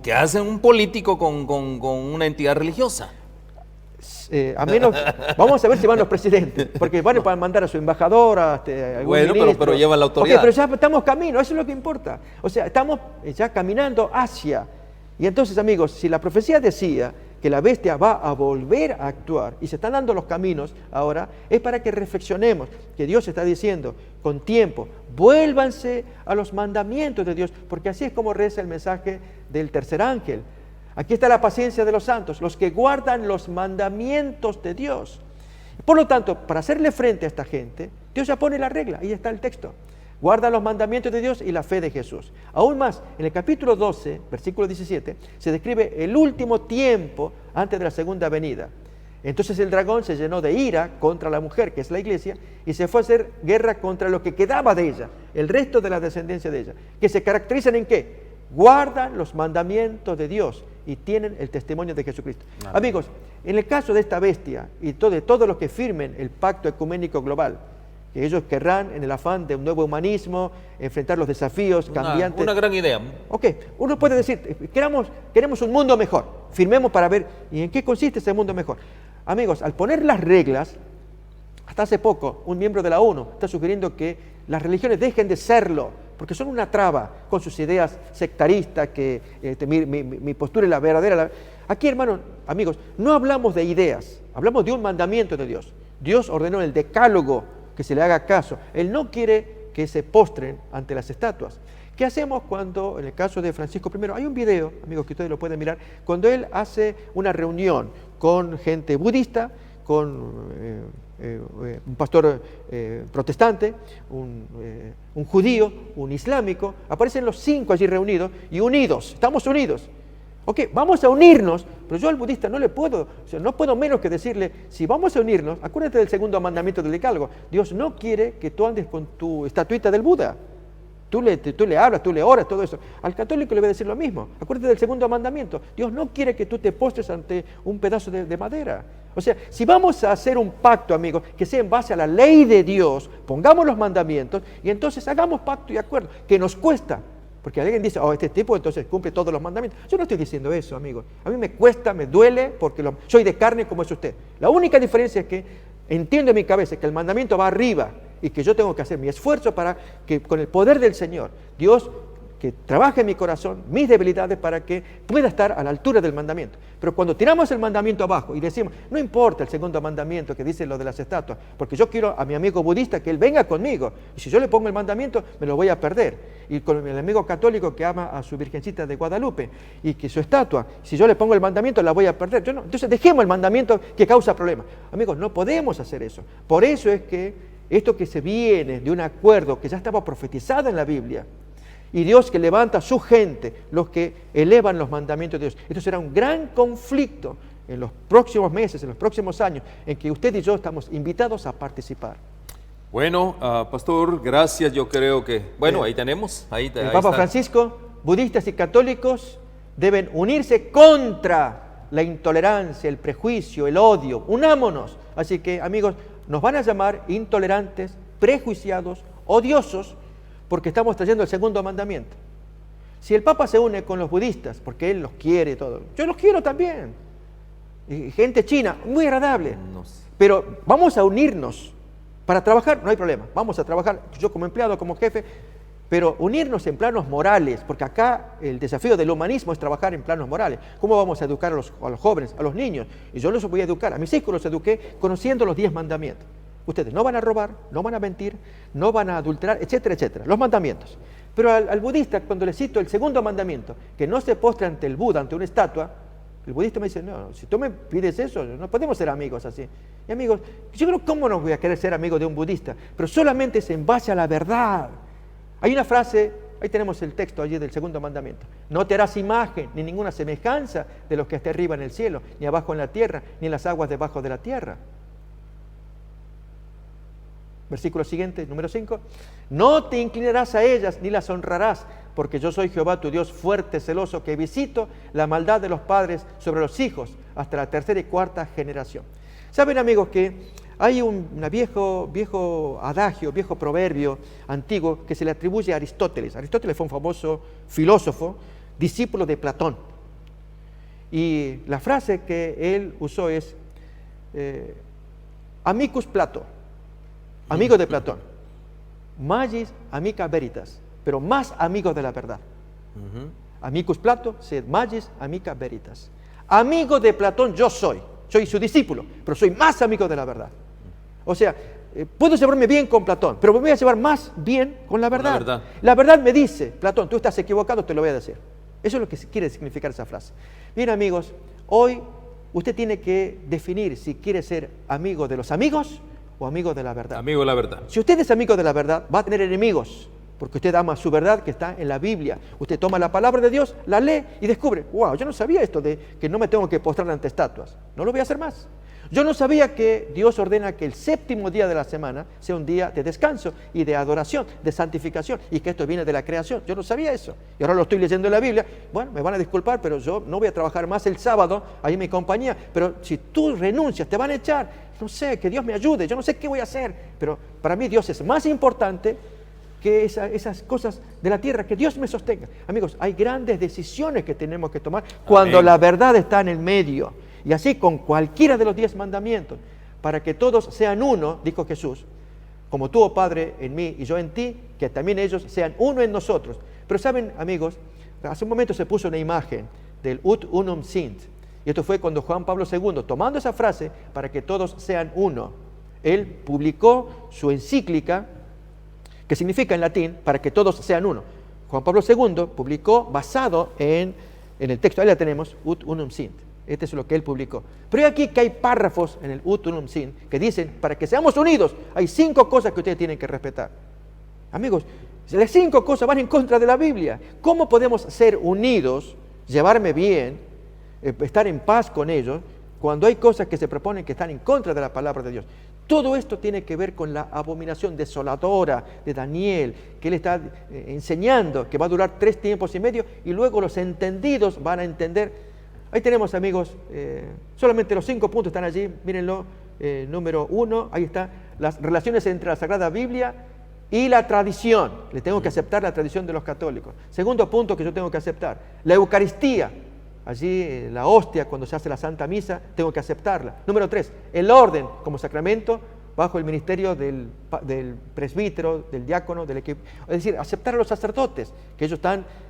que hacen un político con una entidad religiosa. A menos, vamos a ver si van los presidentes, porque van a mandar a su embajador, a algún ministro. pero lleva la autoridad. Okay, pero ya estamos camino, eso es lo que importa. O sea, estamos ya caminando hacia. Y entonces, amigos, si la profecía decía que la bestia va a volver a actuar y se están dando los caminos ahora, es para que reflexionemos que Dios está diciendo con tiempo, vuélvanse a los mandamientos de Dios, porque así es como reza el mensaje del tercer ángel. Aquí está la paciencia de los santos, los que guardan los mandamientos de Dios. Por lo tanto, para hacerle frente a esta gente, Dios ya pone la regla, ahí está el texto. Guarda los mandamientos de Dios y la fe de Jesús. Aún más, en el capítulo 12, versículo 17, se describe el último tiempo antes de la segunda venida. Entonces el dragón se llenó de ira contra la mujer, que es la iglesia, y se fue a hacer guerra contra lo que quedaba de ella, el resto de la descendencia de ella, que se caracterizan en ¿qué? Guardan los mandamientos de Dios y tienen el testimonio de Jesucristo. Amén. Amigos, en el caso de esta bestia y de todos los que firmen el pacto ecuménico global, que ellos querrán en el afán de un nuevo humanismo, enfrentar los desafíos cambiantes. Una gran idea. Ok, uno puede decir, queremos un mundo mejor, firmemos para ver, ¿y en qué consiste ese mundo mejor? Amigos, al poner las reglas, hasta hace poco, un miembro de la ONU está sugiriendo que las religiones dejen de serlo, porque son una traba con sus ideas sectaristas, que mi postura es la verdadera. Aquí, hermanos, amigos, no hablamos de ideas, hablamos de un mandamiento de Dios. Dios ordenó el decálogo que se le haga caso. Él no quiere que se postren ante las estatuas. ¿Qué hacemos cuando, en el caso de Francisco I, hay un video, amigos, que ustedes lo pueden mirar, cuando él hace una reunión con gente budista, con un pastor protestante, un judío, un islámico, aparecen los 5 allí reunidos y unidos, estamos unidos. Ok, vamos a unirnos, pero yo al budista no le puedo, no puedo menos que decirle, si vamos a unirnos, acuérdate del segundo mandamiento del decálogo, Dios no quiere que tú andes con tu estatuita del Buda. Tú le hablas, tú le oras, todo eso. Al católico le voy a decir lo mismo. Acuérdate del segundo mandamiento. Dios no quiere que tú te postres ante un pedazo de madera. O sea, si vamos a hacer un pacto, amigos, que sea en base a la ley de Dios, pongamos los mandamientos y entonces hagamos pacto y acuerdo, que nos cuesta. Porque alguien dice, oh, este tipo entonces cumple todos los mandamientos. Yo no estoy diciendo eso, amigos. A mí me cuesta, me duele, porque soy de carne como es usted. La única diferencia es que entiendo en mi cabeza que el mandamiento va arriba y que yo tengo que hacer mi esfuerzo para que con el poder del Señor, Dios que trabaje en mi corazón, mis debilidades, para que pueda estar a la altura del mandamiento. Pero cuando tiramos el mandamiento abajo y decimos, no importa el segundo mandamiento que dice lo de las estatuas, porque yo quiero a mi amigo budista que él venga conmigo, y si yo le pongo el mandamiento, me lo voy a perder. Y con el amigo católico que ama a su Virgencita de Guadalupe, y que su estatua, si yo le pongo el mandamiento, la voy a perder. Yo no. Entonces dejemos el mandamiento que causa problemas. Amigos, no podemos hacer eso. Por eso es que esto que se viene de un acuerdo que ya estaba profetizado en la Biblia, y Dios que levanta a su gente, los que elevan los mandamientos de Dios. Esto será un gran conflicto en los próximos meses, en los próximos años, en que usted y yo estamos invitados a participar. Bueno, pastor, gracias. Yo creo que, bueno, ahí tenemos. El Papa Francisco, budistas y católicos deben unirse contra la intolerancia, el prejuicio, el odio. Unámonos. Así que, amigos, nos van a llamar intolerantes, prejuiciados, odiosos, porque estamos trayendo el segundo mandamiento. Si el Papa se une con los budistas, porque él los quiere todo, yo los quiero también. Y gente china, muy agradable. No sé. Pero vamos a unirnos para trabajar, no hay problema. Vamos a trabajar, yo como empleado, como jefe, pero unirnos en planos morales, porque acá el desafío del humanismo es trabajar en planos morales. ¿Cómo vamos a educar a los jóvenes, a los niños? Y yo los voy a educar, a mis hijos los eduqué conociendo los 10 mandamientos. Ustedes no van a robar, no van a mentir, no van a adulterar, etcétera, etcétera. Los mandamientos. Pero al budista, cuando le cito el segundo mandamiento, que no se postre ante el Buda, ante una estatua, el budista me dice, no, si tú me pides eso, no podemos ser amigos así. Y amigos, yo creo, ¿cómo no voy a querer ser amigo de un budista? Pero solamente es en base a la verdad. Hay una frase, ahí tenemos el texto allí del segundo mandamiento. No te harás imagen ni ninguna semejanza de los que esté arriba en el cielo, ni abajo en la tierra, ni en las aguas debajo de la tierra. Versículo siguiente, número 5. No te inclinarás a ellas ni las honrarás, porque yo soy Jehová tu Dios fuerte, celoso, que visito la maldad de los padres sobre los hijos hasta la tercera y cuarta generación. Saben, amigos, que hay un viejo adagio, viejo proverbio antiguo que se le atribuye a Aristóteles. Aristóteles fue un famoso filósofo, discípulo de Platón. Y la frase que él usó es amicus Plato. Amigo de Platón, magis amica veritas, pero más amigo de la verdad. Amicus Plato, sed magis amica veritas. Amigo de Platón yo soy su discípulo, pero soy más amigo de la verdad. O sea, puedo llevarme bien con Platón, pero me voy a llevar más bien con la verdad. La verdad me dice, Platón, tú estás equivocado, te lo voy a decir. Eso es lo que quiere significar esa frase. Bien, amigos, hoy usted tiene que definir si quiere ser amigo de los amigos o amigo de la verdad. Amigo de la verdad. Si usted es amigo de la verdad, va a tener enemigos, porque usted ama su verdad que está en la Biblia. Usted toma la palabra de Dios, la lee y descubre, wow, yo no sabía esto de que no me tengo que postrar ante estatuas. No lo voy a hacer más. Yo no sabía que Dios ordena que el séptimo día de la semana sea un día de descanso y de adoración, de santificación, y que esto viene de la creación. Yo no sabía eso. Y ahora lo estoy leyendo en la Biblia. Bueno, me van a disculpar, pero yo no voy a trabajar más el sábado ahí en mi compañía. Pero si tú renuncias, te van a echar. No sé, que Dios me ayude. Yo no sé qué voy a hacer. Pero para mí Dios es más importante que esas cosas de la tierra, que Dios me sostenga. Amigos, hay grandes decisiones que tenemos que tomar cuando la verdad está en el medio. Y así con cualquiera de los 10 mandamientos, para que todos sean uno, dijo Jesús, como tú, oh Padre, en mí y yo en ti, que también ellos sean uno en nosotros. Pero saben, amigos, hace un momento se puso una imagen del ut unum sint, y esto fue cuando Juan Pablo II, tomando esa frase, para que todos sean uno, él publicó su encíclica, que significa en latín, para que todos sean uno. Juan Pablo II publicó basado en el texto, ahí la tenemos, ut unum sint. Este es lo que él publicó. Pero aquí que hay párrafos en el ut unum sint que dicen, para que seamos unidos, hay 5 cosas que ustedes tienen que respetar. Amigos, las 5 cosas van en contra de la Biblia. ¿Cómo podemos ser unidos, llevarme bien, estar en paz con ellos, cuando hay cosas que se proponen que están en contra de la palabra de Dios? Todo esto tiene que ver con la abominación desoladora de Daniel, que él está enseñando, que va a durar 3 tiempos y medio, y luego los entendidos van a entender. Ahí tenemos, amigos, solamente los 5 puntos están allí, mírenlo, número 1, ahí está, las relaciones entre la Sagrada Biblia y la tradición. Le tengo que aceptar la tradición de los católicos. Segundo punto que yo tengo que aceptar, la Eucaristía. Allí la hostia, cuando se hace la Santa Misa, tengo que aceptarla. Número 3, el orden como sacramento bajo el ministerio del presbítero, del diácono, del equipo. Es decir, aceptar a los sacerdotes, que ellos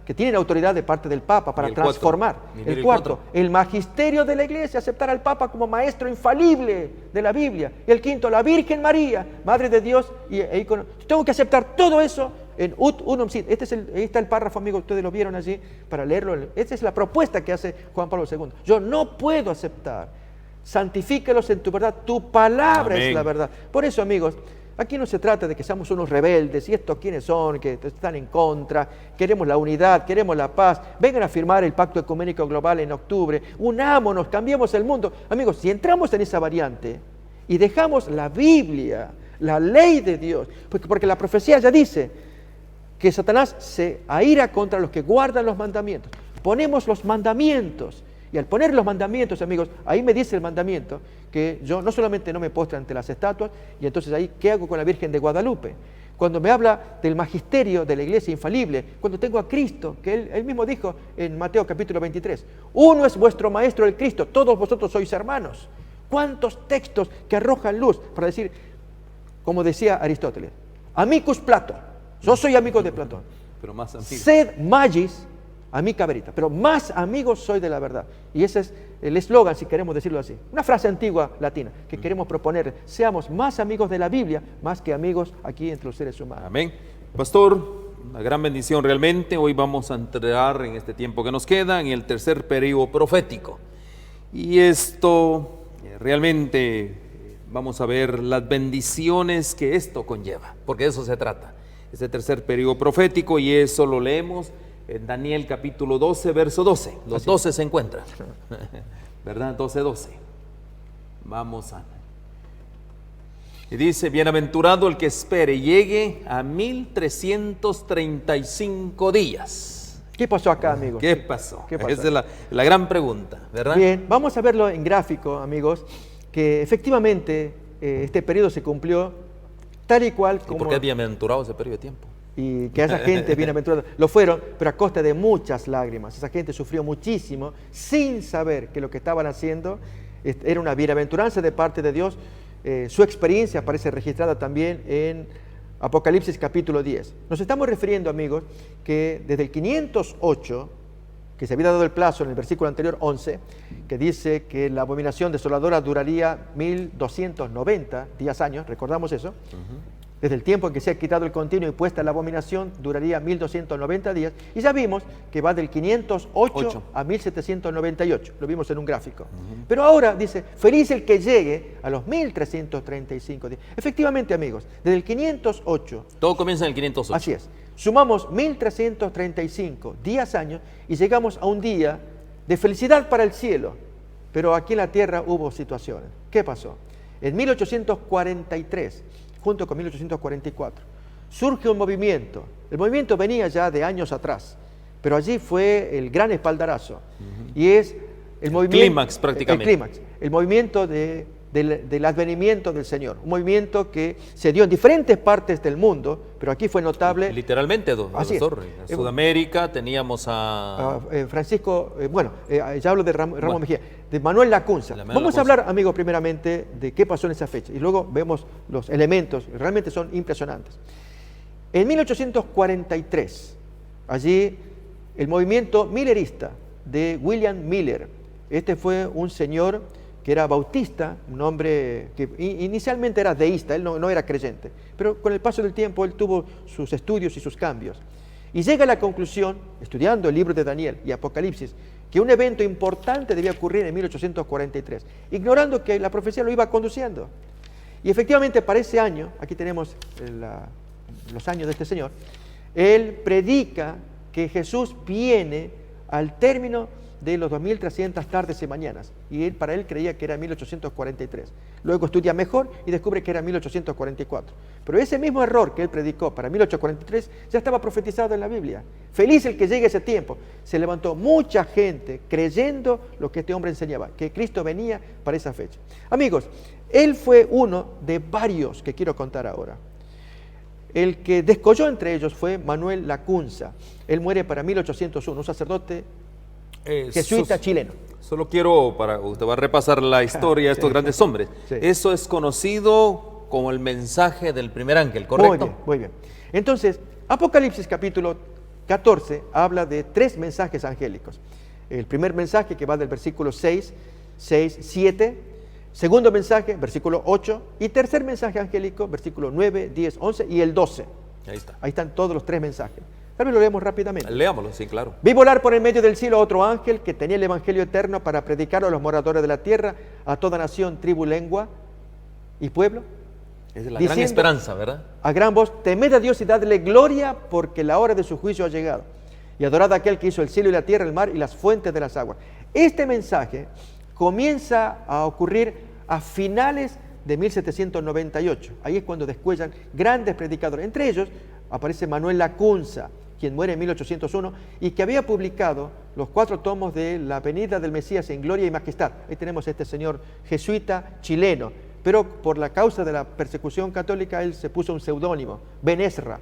que tienen autoridad de parte del Papa para transformar. El cuarto, el magisterio de la Iglesia, aceptar al Papa como maestro infalible de la Biblia. Y el quinto, la Virgen María, Madre de Dios e ícono. Tengo que aceptar todo eso en ut unum sit. Ahí está el párrafo, amigo, ustedes lo vieron allí para leerlo. Esta es la propuesta que hace Juan Pablo II. Yo no puedo aceptar. Santifícalos en tu verdad, tu palabra es la verdad. Por eso, amigos, aquí no se trata de que seamos unos rebeldes, y estos quiénes son, que están en contra, queremos la unidad, queremos la paz, vengan a firmar el Pacto Ecuménico Global en octubre, unámonos, cambiemos el mundo. Amigos, si entramos en esa variante y dejamos la Biblia, la ley de Dios, porque la profecía ya dice que Satanás se aira contra los que guardan los mandamientos. Ponemos los mandamientos. Y al poner los mandamientos, amigos, ahí me dice el mandamiento que yo no solamente no me postro ante las estatuas, y entonces ahí, ¿qué hago con la Virgen de Guadalupe? Cuando me habla del magisterio de la Iglesia infalible, cuando tengo a Cristo, que él mismo dijo en Mateo capítulo 23, uno es vuestro Maestro el Cristo, todos vosotros sois hermanos. ¿Cuántos textos que arrojan luz para decir, como decía Aristóteles, amicus Plato, yo soy amigo de Platón, pero más amigo. Sed magis amica verita, pero más amigos soy de la verdad. Y ese es el eslogan, si queremos decirlo así. Una frase antigua latina que queremos proponer. Seamos más amigos de la Biblia, más que amigos aquí entre los seres humanos. Amén. Pastor, una gran bendición realmente. Hoy vamos a entrar en este tiempo que nos queda en el tercer periodo profético. Y esto realmente vamos a ver las bendiciones que esto conlleva, porque de eso se trata. Este tercer periodo profético, y eso lo leemos en Daniel capítulo 12, verso 12. Los 12 se encuentran, ¿verdad? 12. Vamos a... Y dice, bienaventurado el que espere y llegue a 1335 días. ¿Qué pasó acá, amigos? ¿Qué pasó? ¿Qué pasó? Esa es la gran pregunta, ¿verdad? Bien, vamos a verlo en gráfico, amigos, que efectivamente este periodo se cumplió tal y cual como... ¿Y por qué es bienaventurado ese periodo de tiempo? Y que esa gente bienaventurada lo fueron, pero a costa de muchas lágrimas. Esa gente sufrió muchísimo sin saber que lo que estaban haciendo era una bienaventuranza de parte de Dios. Su experiencia aparece registrada también en Apocalipsis capítulo 10. Nos estamos refiriendo, amigos, que desde el 508, que se había dado el plazo en el versículo anterior 11, que dice que la abominación desoladora duraría 1290 años, recordamos eso. Desde el tiempo en que se ha quitado el continuo y puesta la abominación, duraría 1290 días. Y ya vimos que va del 508 a 1798. Lo vimos en un gráfico. Pero ahora dice, feliz el que llegue a los 1335 días. Efectivamente, amigos, desde el 508... Todo comienza en el 508. Así es. Sumamos 1335 años y llegamos a un día de felicidad para el cielo. Pero aquí en la tierra hubo situaciones. ¿Qué pasó? En 1843... junto con 1844, surge un movimiento. El movimiento venía ya de años atrás, pero allí fue el gran espaldarazo. Y es el movimiento... Clímax, prácticamente. El clímax. El movimiento del advenimiento del Señor. Un movimiento que se dio en diferentes partes del mundo, pero aquí fue notable... Literalmente, doctor. En Sudamérica teníamos a... Francisco, ya hablo de Ramón Mejía, de Manuel Lacunza. Vamos a hablar, amigo, primeramente de qué pasó en esa fecha y luego vemos los elementos, realmente son impresionantes. En 1843, allí el movimiento millerista de William Miller. Este fue un señor que era bautista, un hombre que inicialmente era deísta, él no era creyente, pero con el paso del tiempo él tuvo sus estudios y sus cambios. Y llega a la conclusión, estudiando el libro de Daniel y Apocalipsis, que un evento importante debía ocurrir en 1843, ignorando que la profecía lo iba conduciendo. Y efectivamente para ese año, aquí tenemos los años de este señor, él predica que Jesús viene al término de los 2300 tardes y mañanas, y para él creía que era 1843. Luego estudia mejor y descubre que era 1844. Pero ese mismo error que él predicó para 1843 ya estaba profetizado en la Biblia. Feliz el que llegue ese tiempo. Se levantó mucha gente creyendo lo que este hombre enseñaba, que Cristo venía para esa fecha. Amigos, él fue uno de varios que quiero contar ahora. El que descolló entre ellos fue Manuel Lacunza. Él muere para 1801, un sacerdote jesuita chileno. Solo quiero, usted va a repasar la historia de estos grandes hombres. Sí. Eso es conocido como el mensaje del primer ángel, ¿correcto? Muy bien. Entonces, Apocalipsis capítulo 14 habla de 3 mensajes angélicos. El primer mensaje que va del versículo 6, 7, segundo mensaje, versículo 8, y tercer mensaje angélico, versículo 9, 10, 11 y el 12. Ahí está. Ahí están todos los 3 mensajes. Tal vez lo leemos rápidamente. Leámoslo, sí, claro. Vi volar por el medio del cielo a otro ángel que tenía el evangelio eterno para predicarlo a los moradores de la tierra, a toda nación, tribu, lengua y pueblo. Es la gran esperanza, ¿verdad? A gran voz, temed a Dios y dadle gloria, porque la hora de su juicio ha llegado. Y adorad a aquel que hizo el cielo y la tierra, el mar y las fuentes de las aguas. Este mensaje comienza a ocurrir a finales de 1798. Ahí es cuando descuellan grandes predicadores. Entre ellos aparece Manuel Lacunza, quien muere en 1801 y que había publicado los 4 tomos de La venida del Mesías en gloria y majestad. Ahí tenemos a este señor jesuita chileno, pero por la causa de la persecución católica él se puso un seudónimo, Ben Ezra,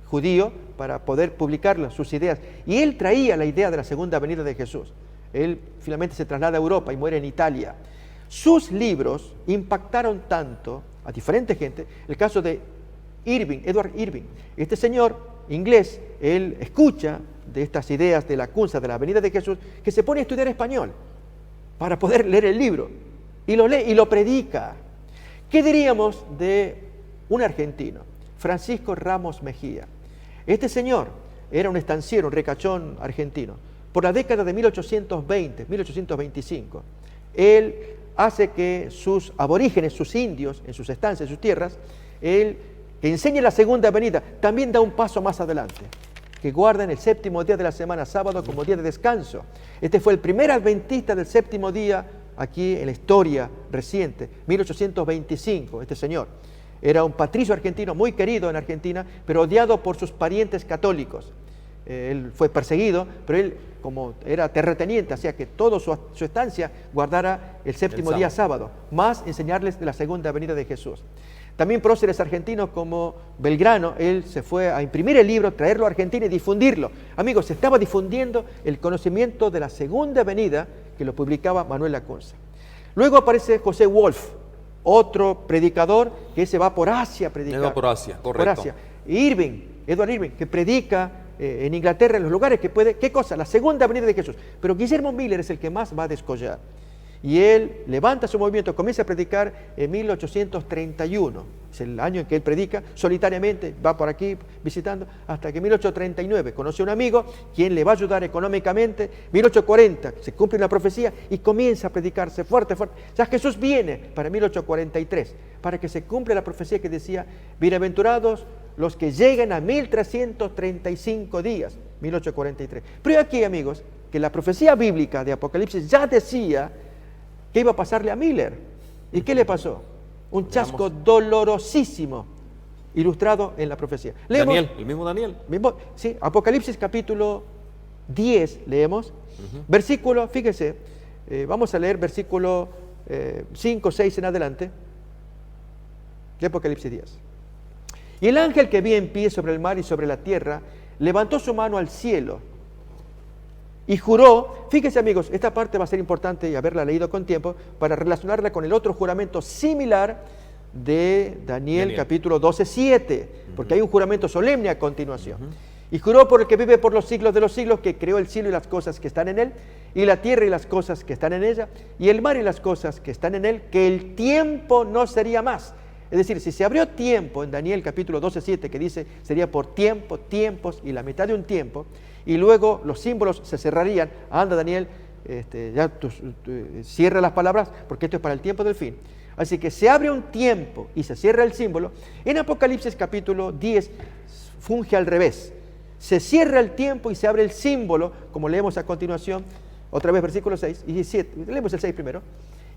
judío, para poder publicar sus ideas. Y él traía la idea de la segunda venida de Jesús. Él finalmente se traslada a Europa y muere en Italia. Sus libros impactaron tanto a diferente gente. El caso de Edward Irving. Este señor inglés, él escucha de estas ideas de Lacunza, de la venida de Jesús, que se pone a estudiar español para poder leer el libro. Y lo lee y lo predica. ¿Qué diríamos de un argentino, Francisco Ramos Mejía? Este señor era un estanciero, un ricachón argentino. Por la década de 1820, 1825, él hace que sus aborígenes, sus indios, en sus estancias, en sus tierras, él que enseñe la segunda venida, también da un paso más adelante, que guarden el 7º día de la semana, sábado, como día de descanso. Este fue el primer adventista del 7º día aquí en la historia reciente, 1825, este señor. Era un patricio argentino muy querido en Argentina, pero odiado por sus parientes católicos. Él fue perseguido, pero él, como era terrateniente, hacía que toda su estancia guardara el 7º día sábado, más enseñarles de la segunda venida de Jesús. También próceres argentinos como Belgrano, él se fue a imprimir el libro, traerlo a Argentina y difundirlo. Amigos, se estaba difundiendo el conocimiento de la segunda venida que lo publicaba Manuel Lacunza. Luego aparece José Wolf, otro predicador que se va por Asia a predicar. Va por Asia, correcto. Por Asia. Edward Irving, que predica en Inglaterra, en los lugares que puede. ¿Qué cosa? La segunda venida de Jesús. Pero Guillermo Miller es el que más va a descollar. Y él levanta su movimiento, comienza a predicar en 1831. Es el año en que él predica solitariamente, va por aquí visitando, hasta que en 1839 conoce a un amigo, quien le va a ayudar económicamente. 1840 se cumple la profecía y comienza a predicarse fuerte, fuerte. Ya Jesús viene para 1843, para que se cumpla la profecía que decía, bienaventurados los que lleguen a 1335 días, 1843. Pero aquí, amigos, que la profecía bíblica de Apocalipsis ya decía que iba a pasarle a Miller. ¿Y qué le pasó? Un chasco dolorosísimo, ilustrado en la profecía. Leemos, Daniel, el mismo Daniel. Sí, Apocalipsis capítulo 10, leemos. Versículo, fíjese, vamos a leer versículo 5, 6 en adelante, de Apocalipsis 10. Y el ángel que vi en pie sobre el mar y sobre la tierra, levantó su mano al cielo, y juró, fíjense amigos, esta parte va a ser importante y haberla leído con tiempo para relacionarla con el otro juramento similar de Daniel. Capítulo 12, 7, porque hay un juramento solemne a continuación. Y juró por el que vive por los siglos de los siglos, que creó el cielo y las cosas que están en él, y la tierra y las cosas que están en ella, y el mar y las cosas que están en él, que el tiempo no sería más. Es decir, si se abrió tiempo en Daniel capítulo 12, 7, que dice sería por tiempo, tiempos y la mitad de un tiempo, y luego los símbolos se cerrarían. Anda Daniel, ya cierra las palabras porque esto es para el tiempo del fin. Así que se abre un tiempo y se cierra el símbolo. En Apocalipsis capítulo 10 funge al revés. Se cierra el tiempo y se abre el símbolo, como leemos a continuación, otra vez versículo 6 y 7. Leemos el 6 primero.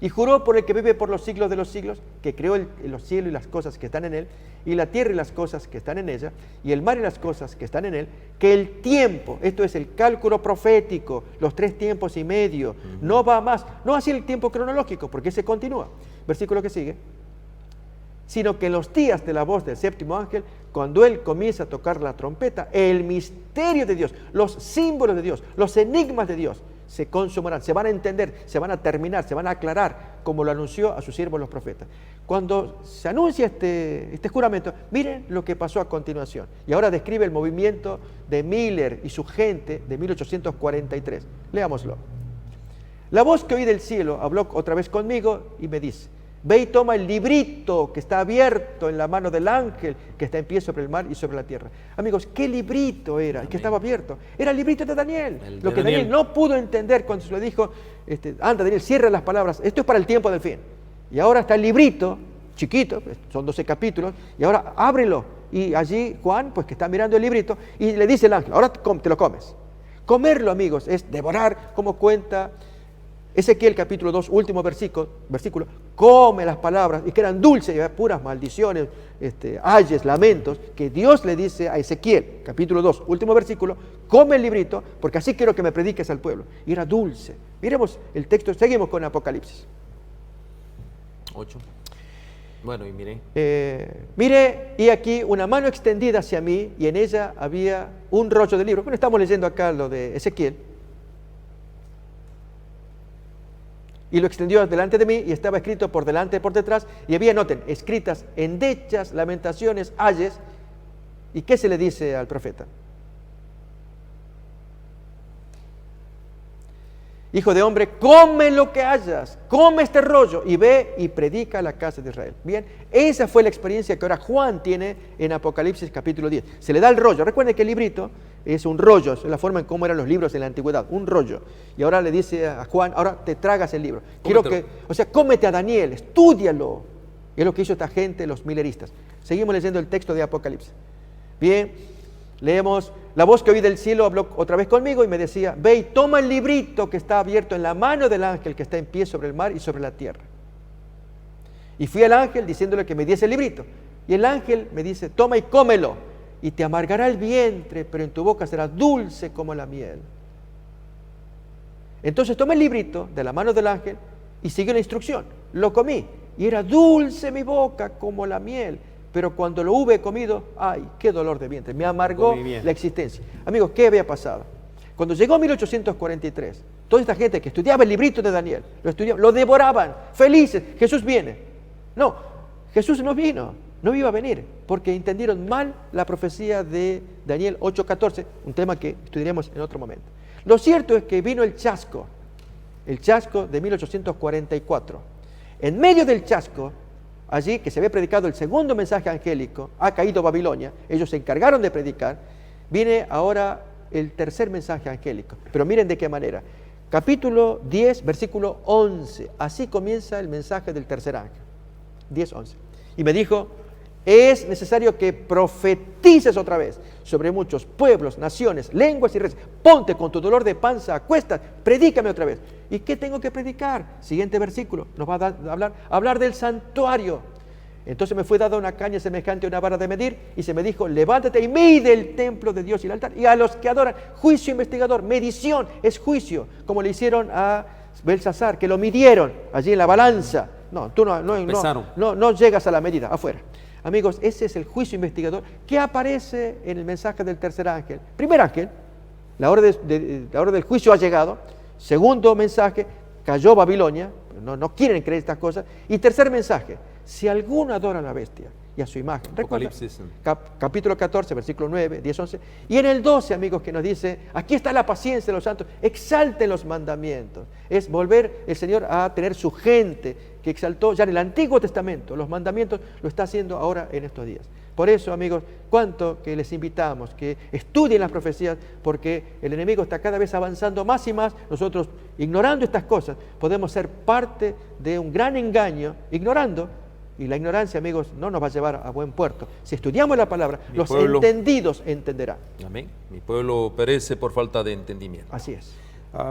Y juró por el que vive por los siglos de los siglos, que creó los cielos y las cosas que están en él, y la tierra y las cosas que están en ella, y el mar y las cosas que están en él, que el tiempo, esto es el cálculo profético, los 3 tiempos y medio, no va más, no así el tiempo cronológico, porque ese continúa. Versículo que sigue. Sino que en los días de la voz del 7º ángel, cuando Él comienza a tocar la trompeta, el misterio de Dios, los símbolos de Dios, los enigmas de Dios, se consumarán, se van a entender, se van a terminar, se van a aclarar, como lo anunció a sus siervos los profetas. Cuando se anuncia este juramento, miren lo que pasó a continuación. Y ahora describe el movimiento de Miller y su gente de 1843. Leámoslo. La voz que oí del cielo habló otra vez conmigo y me dice: ve y toma el librito que está abierto en la mano del ángel que está en pie sobre el mar y sobre la tierra. Amigos, ¿qué librito era el que estaba abierto? Era el librito de Daniel. Lo que Daniel no pudo entender cuando se le dijo, anda Daniel, cierra las palabras, esto es para el tiempo del fin. Y ahora está el librito, chiquito, son 12 capítulos, y ahora ábrelo. Y allí Juan, pues que está mirando el librito, y le dice el ángel, ahora te lo comes. Comerlo, amigos, es devorar, como cuenta Ezequiel capítulo 2, último versículo, come las palabras, y que eran dulces, y puras maldiciones, ayes, lamentos, que Dios le dice a Ezequiel, capítulo 2, último versículo, come el librito, porque así quiero que me prediques al pueblo. Y era dulce. Miremos el texto, seguimos con Apocalipsis. 8. Bueno, y miré. Mire, y aquí una mano extendida hacia mí, y en ella había un rollo de libro. Bueno, estamos leyendo acá lo de Ezequiel. Y lo extendió delante de mí, y estaba escrito por delante y por detrás, y había, noten, escritas endechas, lamentaciones, ayes. ¿Y qué se le dice al profeta? Hijo de hombre, come lo que hayas, come este rollo, y ve y predica a la casa de Israel. Bien, esa fue la experiencia que ahora Juan tiene en Apocalipsis capítulo 10. Se le da el rollo. Recuerden que el librito es un rollo, es la forma en cómo eran los libros en la antigüedad, un rollo. Y ahora le dice a Juan, ahora te tragas el libro. Quiero que, cómete a Daniel, estúdialo. Y es lo que hizo esta gente, los mileristas. Seguimos leyendo el texto de Apocalipsis. Bien, leemos: la voz que oí del cielo habló otra vez conmigo y me decía: ve y toma el librito que está abierto en la mano del ángel que está en pie sobre el mar y sobre la tierra. Y fui al ángel diciéndole que me diese el librito. Y el ángel me dice: toma y cómelo, y te amargará el vientre, pero en tu boca será dulce como la miel. Entonces tomé el librito de la mano del ángel y siguió la instrucción. Lo comí, y era dulce mi boca como la miel. Pero cuando lo hube comido, ¡ay, qué dolor de vientre! Me amargó la existencia. Amigos, ¿qué había pasado? Cuando llegó 1843, toda esta gente que estudiaba el librito de Daniel, lo devoraban, felices. Jesús viene. No, Jesús no vino, no iba a venir, porque entendieron mal la profecía de Daniel 8:14, un tema que estudiaremos en otro momento. Lo cierto es que vino el chasco de 1844. En medio del chasco, allí que se había predicado el segundo mensaje angélico, ha caído Babilonia, ellos se encargaron de predicar, viene ahora el tercer mensaje angélico. Pero miren de qué manera. Capítulo 10, versículo 11, así comienza el mensaje del tercer ángel. 10:11. Y me dijo: es necesario que profetices otra vez sobre muchos pueblos, naciones, lenguas y reyes. Ponte con tu dolor de panza a cuestas, predícame otra vez. ¿Y qué tengo que predicar? Siguiente versículo, nos va a hablar del santuario. Entonces me fue dada una caña semejante a una vara de medir, y se me dijo: levántate y mide el templo de Dios y el altar, y a los que adoran. Juicio investigador, medición, es juicio, como le hicieron a Belsasar, que lo midieron allí en la balanza. No, tú no llegas a la medida, afuera. Amigos, ese es el juicio investigador que aparece en el mensaje del tercer ángel. Primer ángel, la hora del juicio ha llegado. Segundo mensaje, cayó Babilonia, no quieren creer estas cosas. Y tercer mensaje, si alguno adora a la bestia y a su imagen. Apocalipsis. Capítulo 14, versículo 9, 10, 11. Y en el 12, amigos, que nos dice: aquí está la paciencia de los santos, exalten los mandamientos. Es volver el Señor a tener su gente que exaltó ya en el Antiguo Testamento. Los mandamientos lo está haciendo ahora en estos días. Por eso, amigos, cuánto que les invitamos que estudien las profecías, porque el enemigo está cada vez avanzando más y más. Nosotros, ignorando estas cosas, podemos ser parte de un gran engaño, ignorando. Y la ignorancia, amigos, no nos va a llevar a buen puerto. Si estudiamos la palabra, los entendidos entenderán. Amén. Mi pueblo perece por falta de entendimiento. Así es.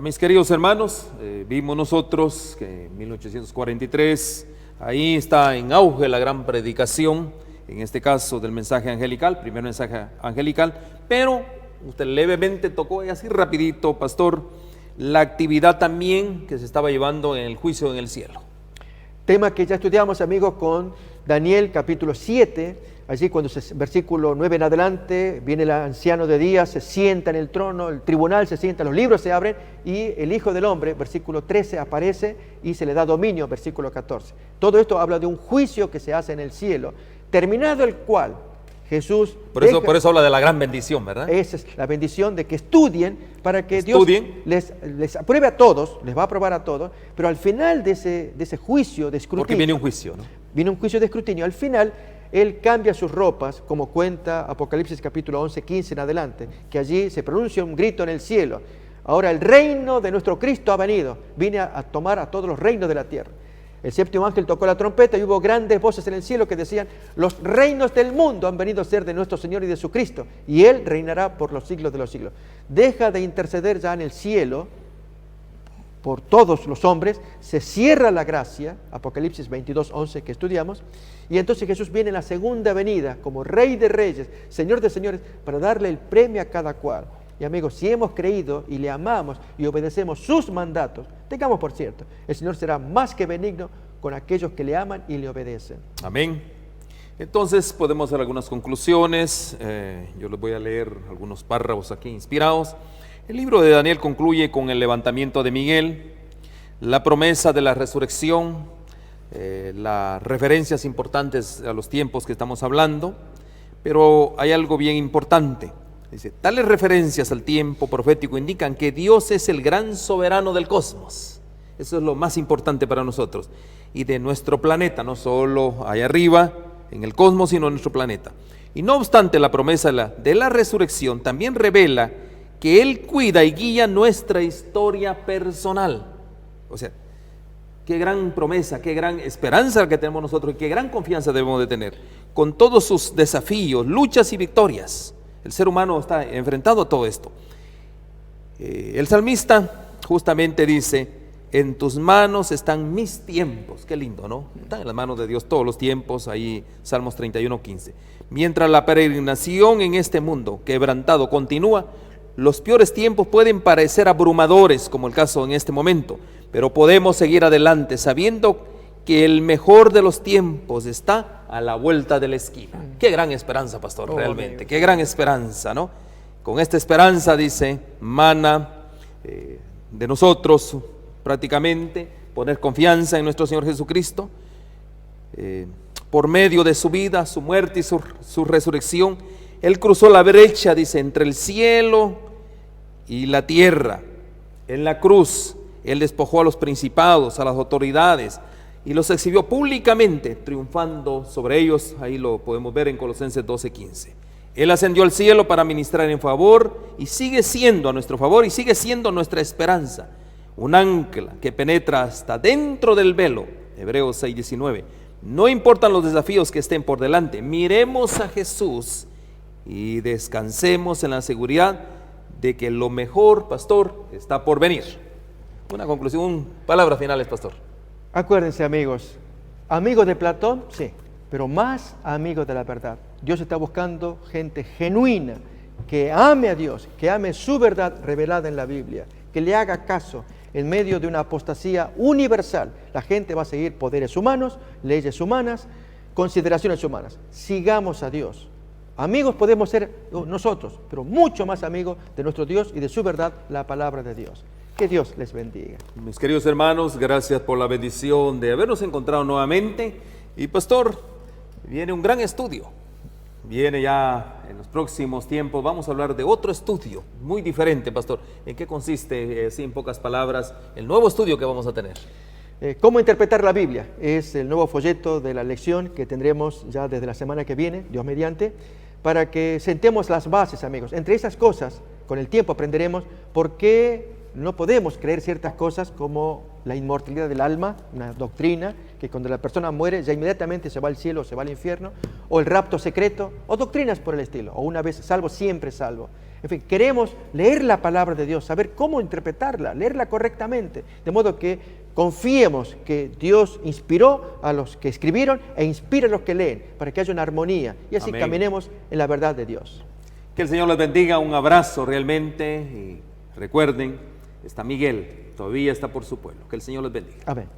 Mis queridos hermanos, vimos nosotros que en 1843, ahí está en auge la gran predicación, en este caso del mensaje angelical, primer mensaje angelical, pero usted levemente tocó así rapidito, pastor, la actividad también que se estaba llevando en el juicio en el cielo. Tema que ya estudiamos, amigos, con Daniel capítulo 7, Allí cuando versículo 9 en adelante, viene el anciano de días, se sienta en el trono, el tribunal se sienta, los libros se abren y el Hijo del Hombre, versículo 13, aparece y se le da dominio, versículo 14. Todo esto habla de un juicio que se hace en el cielo, terminado el cual Jesús... Por eso habla de la gran bendición, ¿verdad? Esa es la bendición de que estudien para que Estudien. Dios les apruebe a todos, les va a aprobar a todos, pero al final de ese juicio de escrutinio... Porque viene un juicio, ¿no? Viene un juicio de escrutinio. Al final, Él cambia sus ropas, como cuenta Apocalipsis capítulo 11, 15 en adelante, que allí se pronuncia un grito en el cielo. Ahora el reino de nuestro Cristo ha venido, viene a tomar a todos los reinos de la tierra. El séptimo ángel tocó la trompeta y hubo grandes voces en el cielo que decían: los reinos del mundo han venido a ser de nuestro Señor y de su Cristo, y Él reinará por los siglos de los siglos. Deja de interceder ya en el cielo por todos los hombres, se cierra la gracia, Apocalipsis 22, 11 que estudiamos, y entonces Jesús viene en la segunda venida como Rey de Reyes, Señor de Señores, para darle el premio a cada cual. Y amigos, si hemos creído y le amamos y obedecemos sus mandatos, tengamos por cierto, el Señor será más que benigno con aquellos que le aman y le obedecen. Amén. Entonces podemos hacer algunas conclusiones. Yo les voy a leer algunos párrafos aquí inspirados. El libro de Daniel concluye con el levantamiento de Miguel, la promesa de la resurrección, las referencias importantes a los tiempos que estamos hablando, pero hay algo bien importante. Dice, tales referencias al tiempo profético indican que Dios es el gran soberano del cosmos. Eso es lo más importante para nosotros. Y de nuestro planeta, no solo allá arriba, en el cosmos, sino en nuestro planeta. Y no obstante, la promesa de la resurrección también revela que Él cuida y guía nuestra historia personal. O sea, qué gran promesa, qué gran esperanza que tenemos nosotros y qué gran confianza debemos de tener. Con todos sus desafíos, luchas y victorias. El ser humano está enfrentado a todo esto. El salmista justamente dice: en tus manos están mis tiempos. Qué lindo, ¿no? Están en las manos de Dios todos los tiempos. Ahí Salmos 31, 15. Mientras la peregrinación en este mundo quebrantado continúa, los peores tiempos pueden parecer abrumadores, como el caso en este momento, pero podemos seguir adelante sabiendo que el mejor de los tiempos está a la vuelta de la esquina. Qué gran esperanza, pastor, realmente, qué gran esperanza, ¿no? Con esta esperanza, dice, mana de nosotros prácticamente poner confianza en nuestro Señor Jesucristo, por medio de su vida, su muerte y su resurrección. Él cruzó la brecha, dice, entre el cielo y la tierra. En la cruz, Él despojó a los principados, a las autoridades, y los exhibió públicamente, triunfando sobre ellos. Ahí lo podemos ver en Colosenses 12:15. Él ascendió al cielo para ministrar en favor, y sigue siendo a nuestro favor, y sigue siendo nuestra esperanza. Un ancla que penetra hasta dentro del velo, Hebreos 6:19. No importan los desafíos que estén por delante, miremos a Jesús y descansemos en la seguridad de que lo mejor, pastor, está por venir. Una conclusión, palabras finales, pastor. Acuérdense, amigos de Platón, sí, pero más amigos de la verdad. Dios está buscando gente genuina, que ame a Dios, que ame su verdad revelada en la Biblia, que le haga caso. En medio de una apostasía universal, la gente va a seguir poderes humanos, leyes humanas, consideraciones humanas. Sigamos a Dios. Amigos podemos ser nosotros, pero mucho más amigos de nuestro Dios y de su verdad, la palabra de Dios. Que Dios les bendiga. Mis queridos hermanos, gracias por la bendición de habernos encontrado nuevamente. Y pastor, viene un gran estudio. Viene ya en los próximos tiempos, vamos a hablar de otro estudio muy diferente, pastor. ¿En qué consiste, así en pocas palabras, el nuevo estudio que vamos a tener? ¿Cómo interpretar la Biblia? Es el nuevo folleto de la lección que tendremos ya desde la semana que viene, Dios mediante, para que sentemos las bases, amigos. Entre esas cosas, con el tiempo aprenderemos por qué no podemos creer ciertas cosas como la inmortalidad del alma, una doctrina que cuando la persona muere ya inmediatamente se va al cielo o se va al infierno, o el rapto secreto, o doctrinas por el estilo, o una vez salvo, siempre salvo. En fin, queremos leer la palabra de Dios, saber cómo interpretarla, leerla correctamente, de modo que confiemos que Dios inspiró a los que escribieron e inspira a los que leen, para que haya una armonía y así Amén. Caminemos en la verdad de Dios. Que el Señor les bendiga, un abrazo realmente, y recuerden, está Miguel, todavía está por su pueblo. Que el Señor les bendiga. Amén.